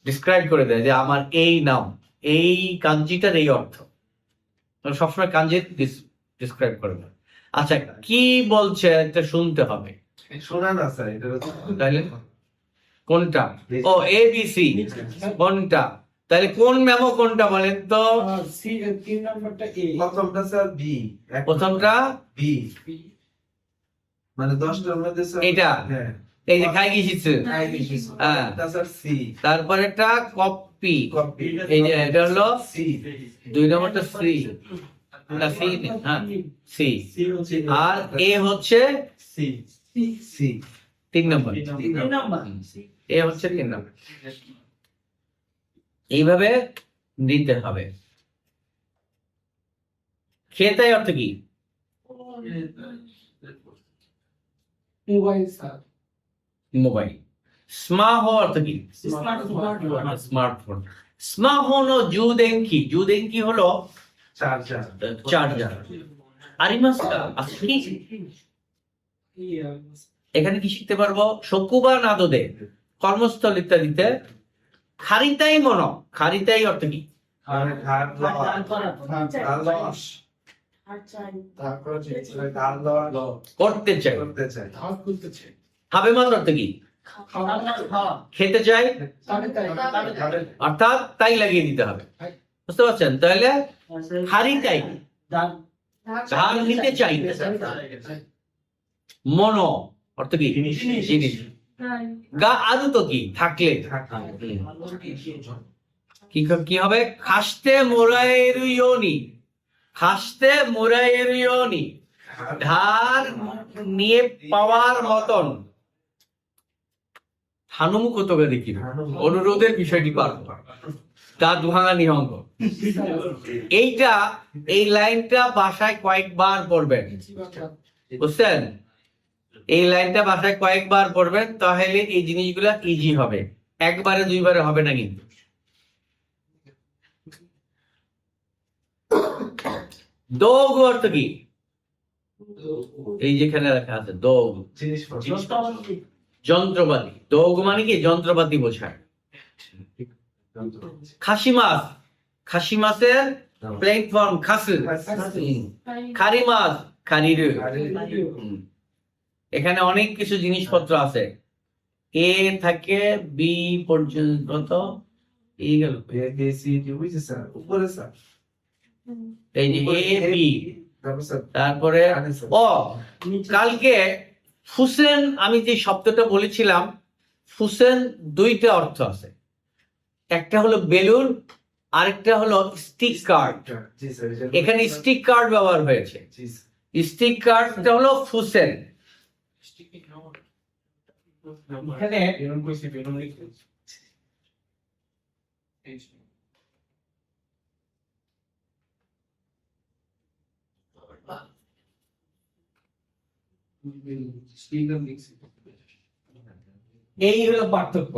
ডিসক্রাইব করে দেয় যে আমার এই নাম, এই কাঞ্জিটার এই অর্থ, সবসময় কাঞ্জি ডিসক্রাইব করে দেয়। আচ্ছা, কি বলছে এটা শুনতে হবে, শোনা না স্যার, এটা তাইলে কোনটা? ও ABC, কোনটা? তাহলে কোন মেমো কোনটা বলেন তো? প্রথমটা স্যার বি, প্রথমটা বি, মানে 10টার মধ্যে স্যার এটা, হ্যাঁ, এই যে খাই গেছিস, হ্যাঁ। এটা স্যার সি, তারপরে একটা কপি, কপি, এই যে এটা হলো সি, 2 নম্বরটা সি, না সি, হ্যাঁ সি, আর এ হচ্ছে সি, 3 নম্বর, এ হচ্ছে 3 নম্বর। এইভাবে নিতে হবে। খেতাই অর্থ কি? মোবাইল। স্মাহ অর্থ কি? স্মার্টফোন। স্মাহোন ও জুদেঙ্কি, জুদেঙ্কি হলো চার্জার, চার্জার। আরিমাস্তা আছে কি? এখানে কি শিখতে পারবো? শকুবা নাদদে, কর্মস্থল ইত্যাদিতে খারিতাই মনো, খারিতাই অর্থ কি? মানে ধার লস, ধার লওয়া, করতে চাই, করতে চাই, খাবে মাত্র অর্থ কি? খেতে চাই, অর্থাৎ তাই লাগিয়ে দিতে হবে, বুঝতে পারছেন? তাহলে খারিতাই ধার নিতে চাই, মনো অর্থ কি? জিনিস। গা আদু তো কি? থাকলে। কি হবে? খাসতে মোরায়েরুয়োনি, খাসতে মোরায়েরুয়োনি, ধার নিয়ে পাওয়ার মতন। হানুমু কত দেখি অনুরোধের বিষয়টি পারবো, দাঁত ভাঙা নিহঙ্গ। এইটা, এই লাইনটা বাসায় কয়েকবার পড়বেন, বুঝছেন? এই লাইনটা বাসায় কয়েকবার পড়বেন, তাহলে এই জিনিসগুলা ইজি হবে, একবারে দুইবারে হবে না। কিন্তু দৌগ অর্থ কি? এই যেখানে লেখা আছে দৌগ, জিনিসপত্র, যন্ত্রপাতি। দৌগ মানে কি? যন্ত্রপাতি বোঝায়। খাসি মাছ, খাসি মাছের প্লেন ফর্ম খাসু। খারি মাছ খারিরু। এখানে অনেক কিছু জিনিসপত্র আছে, এ থেকে বি পর্যন্ত। এই গেল এ সি ডি, বুঝছে স্যার, উপরে স্যার, এই যে এ বি, তারপর স্যার তারপরে ও। কালকে ফুসেন, আমি যে শব্দটা বলেছিলাম, ফুসেন দুইটা অর্থ আছে, একটা হলো বেলুন, আরেকটা হলো স্টিক কার্ড। জি স্যার, এখানে স্টিক কার্ড ব্যবহার হয়েছে, জি স্টিক কার্ডটা হলো ফুসেন। এখানে এই হলো পার্থক্য।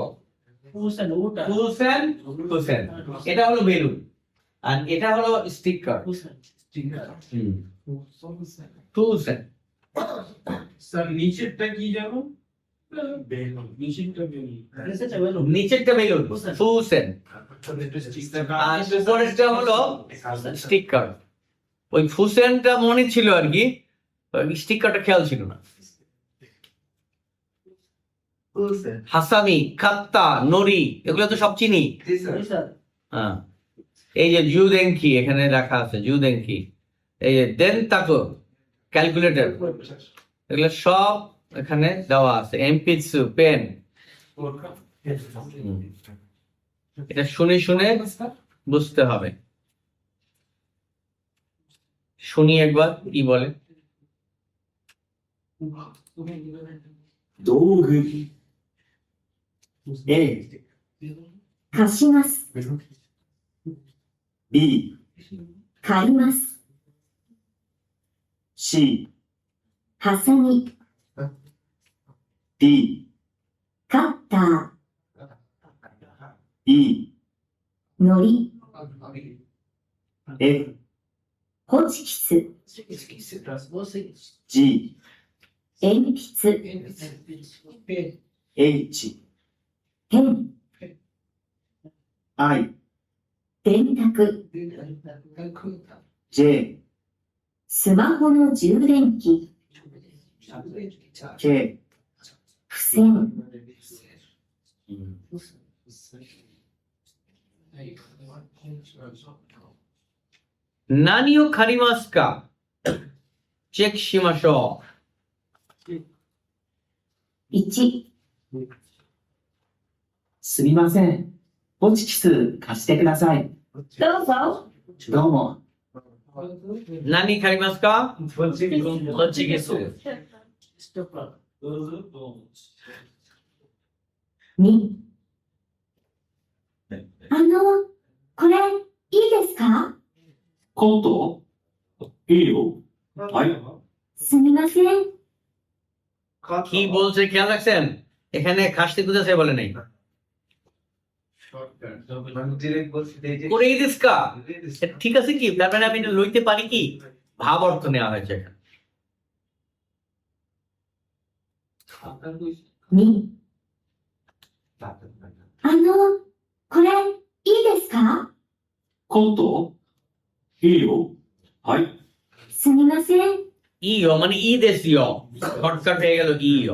ফুসেন, ফুসেন, এটা হলো বেলুন, আর এটা হলো স্টিক কার্ড। ফুসেন। স্যার নিচেরটা কি জানো? নিচেরটা বেলুন, ফুসেন, আর উপরেরটা হলো স্টিক কার্ড। ওই ফুসেনটা মনে ছিল আর কি, স্টিক কার্ডটা খেয়াল ছিল না। হাসামি, খাত্তা, নরি, এগুলো তো সব চিনি। জি স্যার, হ্যাঁ, এই যে জুদেঙ্কি এখানে রাখা আছে, জুদেঙ্কি। এই যে দেনতাকো, ক্যালকুলেটর, এগুলো সব এখানে দেওয়া আছে। এমপিসু, পেন। এটা শুনে শুনে বুঝতে হবে। শুনি একবার কি বলে। 道具 A 貸します。 B 買います。 C ハサミ、 D、カッタ E、ー、のり、 F、ホチキス、 G、鉛筆、 H、ペン、 I、電卓、 J、スマホの充電器、 K、付箋、何を借りますか？チェックしましょ1、すみません。ホチキス貸してください。どうぞ。どうも。う。何借りますか？ホチキスホチキス。 2、これ、いいですか？コートいいよ。はい。すみません。 কি বলছে খেয়াল রাখছেন? এখানে কাশতে কুদাসাই বলে নাই। ডিরেক্ট বলছি এই যে করে দিসকা? ঠিক আছে কি? তার মানে আমি এটা লইতে পারি কি? ভাব অর্থ নেওয়া হয়েছে এখানে। 2、これ、いいですか？コートいいよ。はい。すみません。 ইও মানে ই দেশীয়। শর্টকাট হয়ে গেল ইও।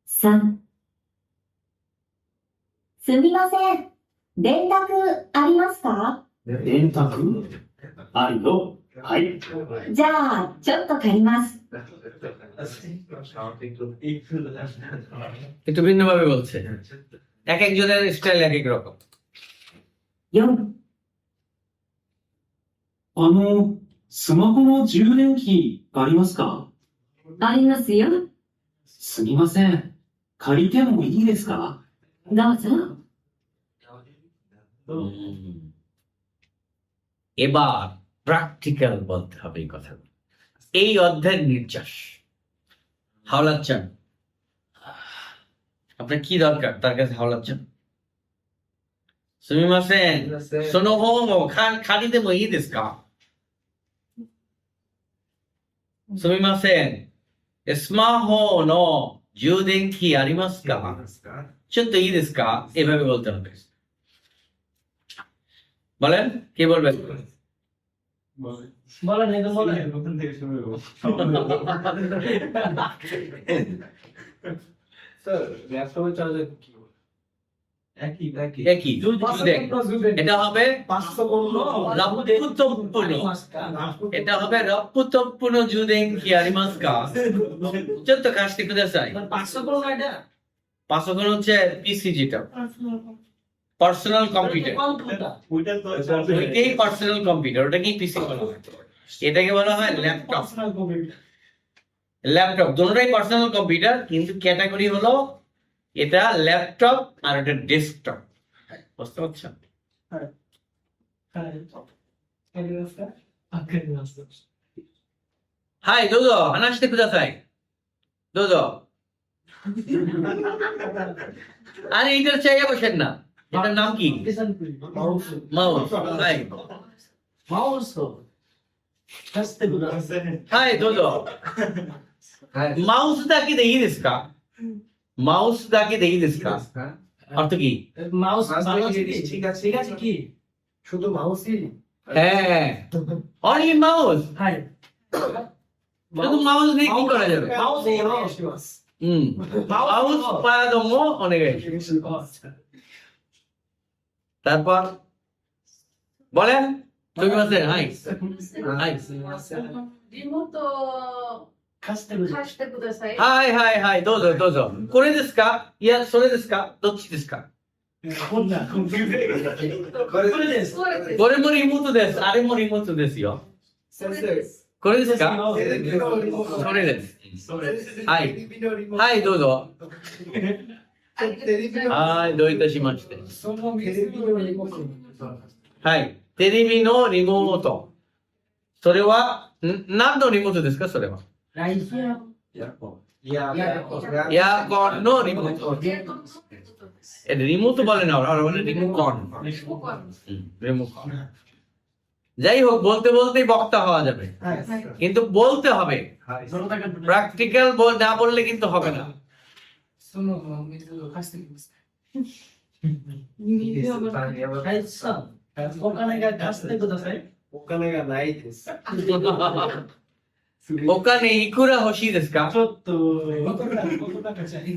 3、すみません。電卓ありますか？電卓あるよ。はい。じゃあ、ちょっと借ります。 একটু ভিন্নভাবে বলছে। এক একজনের স্টাইল এক এক রকম। 4、スマホの充電器ありますか？ありますよ。すみません。借りてもいいですか？どうぞ。 এবার প্র্যাকটিক্যাল বলতে হবে এই কথা। এই অধ্যায়ের নির্যাস। হাওলাত চান? আপনার কি দরকার তার কাছে হাওলাত চান? すみません。その本を借りてもいいですか？すみません。スマホの充電器ありますか？ちょっといいですか? এভাবে বলতে হবে। বলেন কে বলবেন? বলেন এই তো বলেন। স্যার ব্যবসা চার্জ কি একই একই একই জুদেন। এটা হবে 500 করলো। রাপ্পুতপ্পুনো। এটা হবে রাপ্পুতপ্পুনো জুদেন কি আরিমাসকা? চত্ত কাশতে কুদাসাই। 500 করলো না এটা? 500 কোন হচ্ছে পিসি যেটা পার্সোনাল কম্পিউটার। ওইটাই পার্সোনাল কম্পিউটার, ওটাকেই পিসি বলা হয়। এটাকে বলা হয় ল্যাপটপ। ল্যাপটপ দুটোটাই পার্সোনাল কম্পিউটার, কিন্তু ক্যাটাগরি হলো এটা ল্যাপটপ আর এটা ডেস্কটপ। বুঝতে পারছেন? হাই দোজো হানাশতে কুদাসাই। দোজো। আরে এটার চাইয়া বসেন না। এটার নাম কি? মাউস। হাই মাউস তো কাস্তে গুলো। High dojo. মাউস দাকে দেই দিসকা? মাউস দাকে দেই দিসকা? অর্থ কি? মাউস ঠিক আছে ঠিক আছে কি? শুধু মাউসই? হ্যাঁ অনলি মাউস। হাই শুধু মাউস দিয়ে কি করা যাবে? মাউস এই মাউস। মাউস পাদমো অনেক। তারপর বলেন তুমি বলছেন হাই হাই リモート কাস্তে গুলো। 貸してください。 হাই হাই হাই দোজো দোজো কোরে দেস কা? ইয়া সোরে দেস কা? দোচ্চি দেস কা? こんなコンピューター。これです。そうです。 これもリモートです。あれもリモートですよ。先生これですか？テレビのリモートそれです。はいテレビのリモートはい、どうぞ。テレビのはい、どういたしまして。そのテレビのリモートはい、テレビのリモート。それは何のリモートですかそれは。ライフや。エアコンのリモート。リモートবলে না ওরা বলে রিমোট কন। রিমোট কন। যাই হোক বলতে বলতেই বক্তা হওয়া যাবে কিন্তু বলতে হবে প্র্যাকটিক্যাল না বললে কিন্তু হবে না その水を貸してきます。いいですやばいライフさん、お金が貸してください。お金がないです。お金いくら欲しいですかちょっと、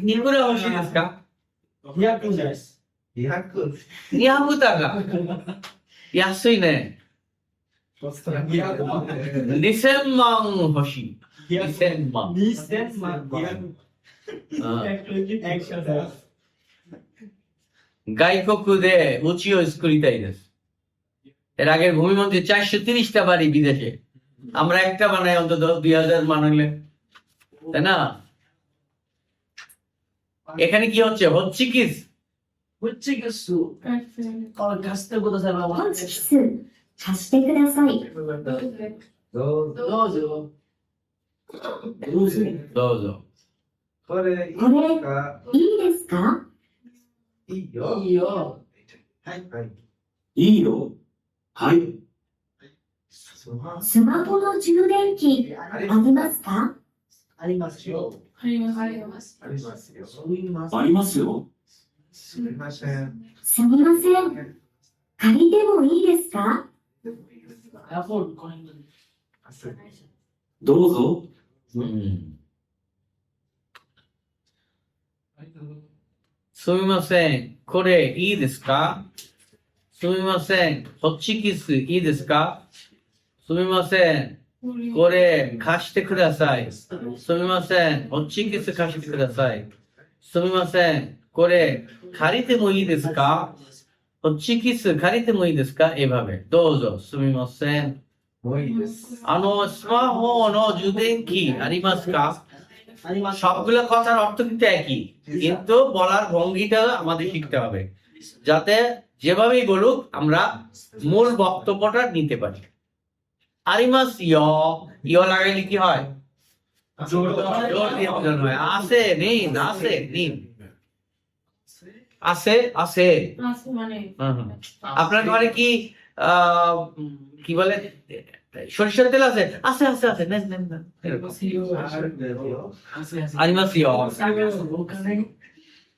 いくら欲しいですか200です。 200。 200だが安いね2000万欲しい2000万2000万。外国で家を作りたいですএর আগের ভূমিমন্ত্রী 430টা বাড়ি বিদেশে আমরা একটা বানাই অন্তত 2000 বানাইলে তাই না এখানে কি হচ্ছে হচ্ছে কি こっちがす。あ、貸してください。ホチキス貸してください。どうぞ。どうぞ。どうぞこれいいこれかいいですか？いいよ。いいよ。はい。いいよ。はい。スマスマホの充電器ありますか？ありますよ。あります。あります。ありますよ。すみません。ありますよ。すみません。すみません。借りてもいいですか？アポルコイン。どうぞ。すみませんこれいいですかすみませんホチキスいいですかすみませんこれ貸してくださいすみませんホチキス貸してくださいすみませんこれ借りてもいいですかホチキス借りてもいいですかエバベどうぞすみませんもういいです。スマホの充電器ありますかあります。 সবগুলো কথার অর্থ কিন্তু একই কিন্তু বলার ভঙ্গিটা আমাদের শিখতে হবে যাতে যেভাবেই বলুক আমরা মূল বক্তব্যটা নিতে পারি আরিমাস ইয় লাগাইলে কি হয় জোর দিয়ে বোঝানো হয় আছে নিন আছে নিন আছে আছে আপনার ঘরে কি কি বলে সরিষার তেল আছে আছে আছে আছে নেন নেন নেন এরকম। আরিমাস ইয়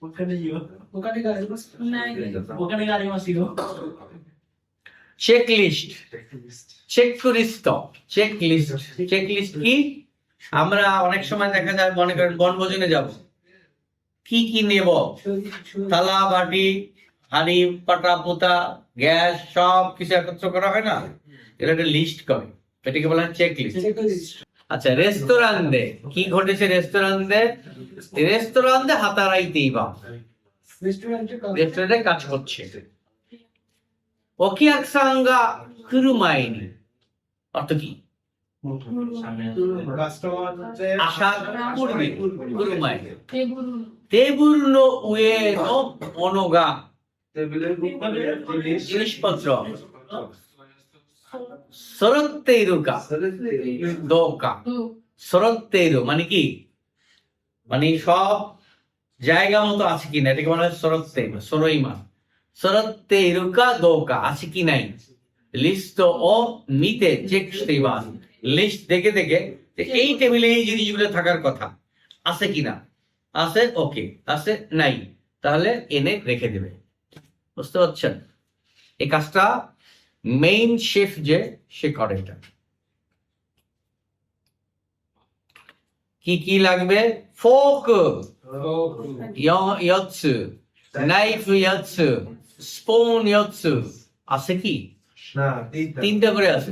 お金よ。お金があります。お金がありますよ。 চেক লিস্ট চেক লিস্ট কি আমরা অনেক সময় দেখা যায় মনে করেন বনভোজনে যাব কি কি নেব থালা বাটি হাঁড়ি পাটা পোতা গ্যাস সব কিছু একত্র করা হয় না এটা একটা লিস্ট করে এটাকে বলা হয় চেক লিস্ট আচ্ছা রেস্তোরাঁতে কি ঘটেছে রেস্তোরাঁতে হাতারাইতেই বা রেস্টুরেন্টে কাজ করছে お客さんが来る前にঅর্থ কি আসার পূর্বে来る前 টেবিলの上のものが টেবিলের উপরে জিনিস জিনিসপত্র揃っているかどうか揃っているমানে কি মানে সব জায়গা মতো আছে কিনা এটাকে বলা হয়揃っている揃います揃っているかどうかআছে কি নাই লিস্ট ও মিতে চেকしていますলিস্ট দেখে দেখে যে এই টেবিলে এই জিনিসগুলো থাকার কথা আছে কিনা আছে ওকে আছে নাই তাহলে এনে রেখে দেবে বুঝতে পারছেন এই কাজটা মেইন শেফ যে সে করে এটা কি কি লাগবে ফোর্ক 4つナイフ4つスプーン4つআছে কি না তিনটা করে আছে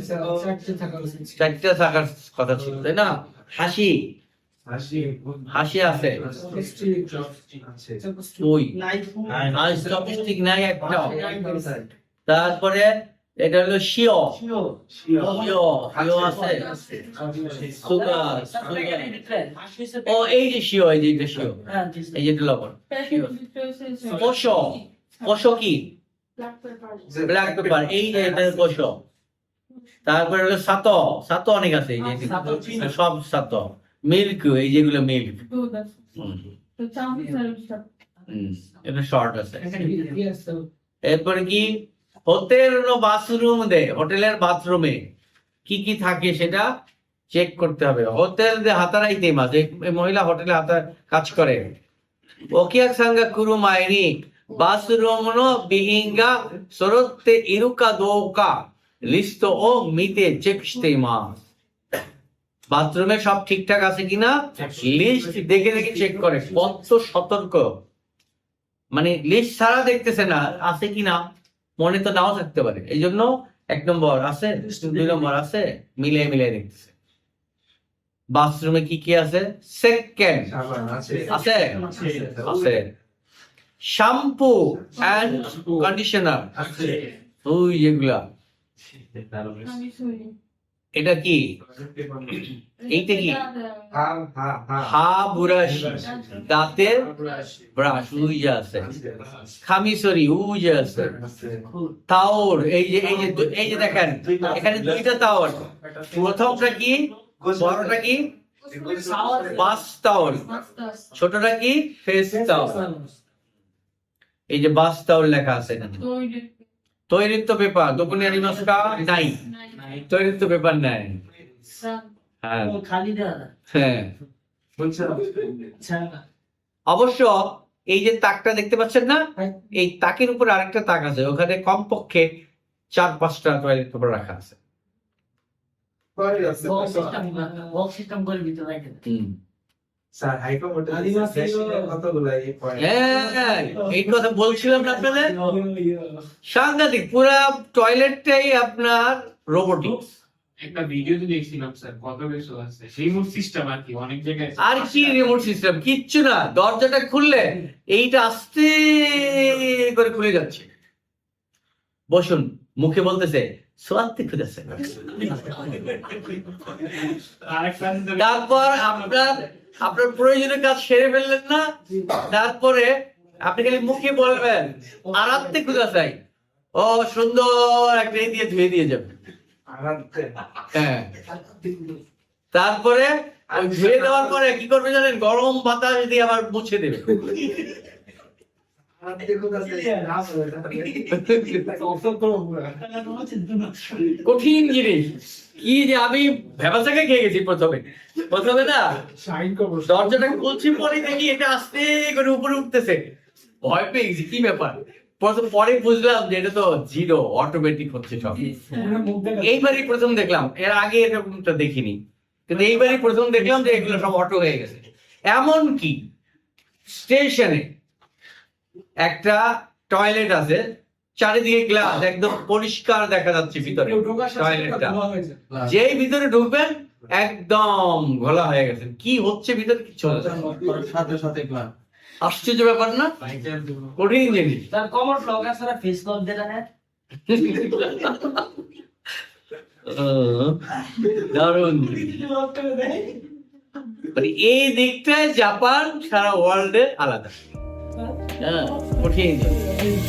চারটা থাকার কথা ছিল তাই না হাসি হাসি আছে ওই আর চপস্টিক নাই একটা তারপরে এটা হলো শিও আছে সুগার ও এই যে শিও এই যে এটা শিও এই যে লবণ কোশো কি ব্ল্যাক পেপার এই যে এটা কোশো তারপরে হলো সাতো, সাতো অনেক আছে, এই যে সব সাতো, মিল্ক, এই যেগুলো মিল্ক, এটা শর্ট আছে। এরপরে কি হোটেল বাথরুম দে, হোটেলের বাথরুমে কি কি থাকে সেটা চেক করতে হবে। হোটেল দে হাতারাইতে মাস, এই মহিলা হোটেলে কাজ করে। ওকিয়াক সাঙ্গা কুরু মাইনি বাথরুম নো বিহিঙ্গা সরতে ইরুকা দোকা লিস্ট ও মিতে চেক শিতে মাস। বাথরুমে সব ঠিকঠাক আছে কিনা লিস্ট দেখে দেখে চেক করে। কত সতর্ক, মানে লিস্ট ছাড়া দেখতেছে না আছে কিনা, মনে তো নাও থাকতে পারে। এই জন্য 1 নম্বর আছে, 2 নম্বর আছে, মিলিয়ে মিলিয়ে দেখতেছে। বাথরুমে কি কি আছে? সেকেন্ড সাবান আছে আছে, আছে শ্যাম্পু এন্ড কন্ডিশনার, ওই যেগুলা। এটা কি? এইটা কি? হা ব্রাশ, দাঁতের ব্রাশ, ওই যে আছে। খামিসরি, ওই যে আছে। তাওর, এই যে দেখেন এখানে 2টা তাওর। প্রথমটা কি? বড়টা কি? বাস তাওল, ছোটটা কি? ফেস তাওল। এই যে বাস তাওল লেখা আছে এখানে। তৈরিত্ব পেপার দোকানে আনিমাস্কা নাই, তৈরিত্ব পেপার নাই। হ্যাঁ খালি দেওয়া হ্যাঁ, বলছে অবশ্য এই যে তাকটা দেখতে পাচ্ছেন না, এই তাকের উপর আরেকটা তাক আছে, ওখানে কমপক্ষে 4-5টা টয়লেট পেপার রাখা আছে। বক্স সিস্টেম করে ভিতরে রাখে দেয়। স্যার হাইকোর্টে কতগুলো এই পয়েন্ট হ্যাঁ, এই কথা বলছিলাম না আপনাদের। সাংঘাতিক, পুরা টয়লেটটাই আপনার রোবোটিক্স। একটা ভিডিওতে দেখছিলাম স্যার, কত কিছু আছে রিমোট সিস্টেম আর কি, অনেক জায়গায় আর কি রিমোট সিস্টেম? কিচ্ছু না, দরজাটা খুললে এইটা আস্তে করে খুলে যাচ্ছে। বসুন, মুখে বলতেছে সোয়াত্তি খুঁজেছে। তারপর আপনার প্রয়োজনীয় কাজ সেরে ফেললেন না, তারপরে আপনি খালি মুখে বলবেন আরাত্তে খুঁজা চাই, ও সুন্দর একটা দিয়ে ধুয়ে দিয়ে যাবে। আরামতে হ্যাঁ, তারপরে ওই ধুয়ে দেওয়ার পরে কি করবে জানেন? গরম বাতাস দিয়ে আবার মুছে দেবে। আরামতে কোথাছে না কঠিন জিনিস কি যে আমি ভেবাচাকে খেয়ে গেছি প্রথমে না, দরজাটা খুলছি, পরে দেখি এটা আস্তে করে উপরে উঠতেছে, ভয় পেয়ে গেছি কি ব্যাপার। পরে বুঝলাম যে এটা তো জিরো, অটোমেটিক হচ্ছে সব। এইবারই প্রথম দেখলাম, এর আগে এরকমটা দেখিনি, কিন্তু এইবারই প্রথম দেখলাম যে এগুলো সব অটো হয়ে গেছে। এমন কি স্টেশনে একটা টয়লেট আছে, চারিদিকে গ্লাস, একদম পরিষ্কার দেখা যাচ্ছে ভিতরে টয়লেটটা। যেই ভিতরে ঢুকবেন একদম ঘোলা হয়ে গেছে, কি হচ্ছে ভিতরে কিছু সাথে সাথে ক্লাস আশ্চর্য ব্যাপার না? কঠিন জিনিস। তার কমন ব্লগ আছে না, ফেস লক দেনা না দারুণ। মানে এই দিকটায় জাপান সারা ওয়ার্ল্ডে আলাদা। হ্যাঁ, কঠিন জিনিস।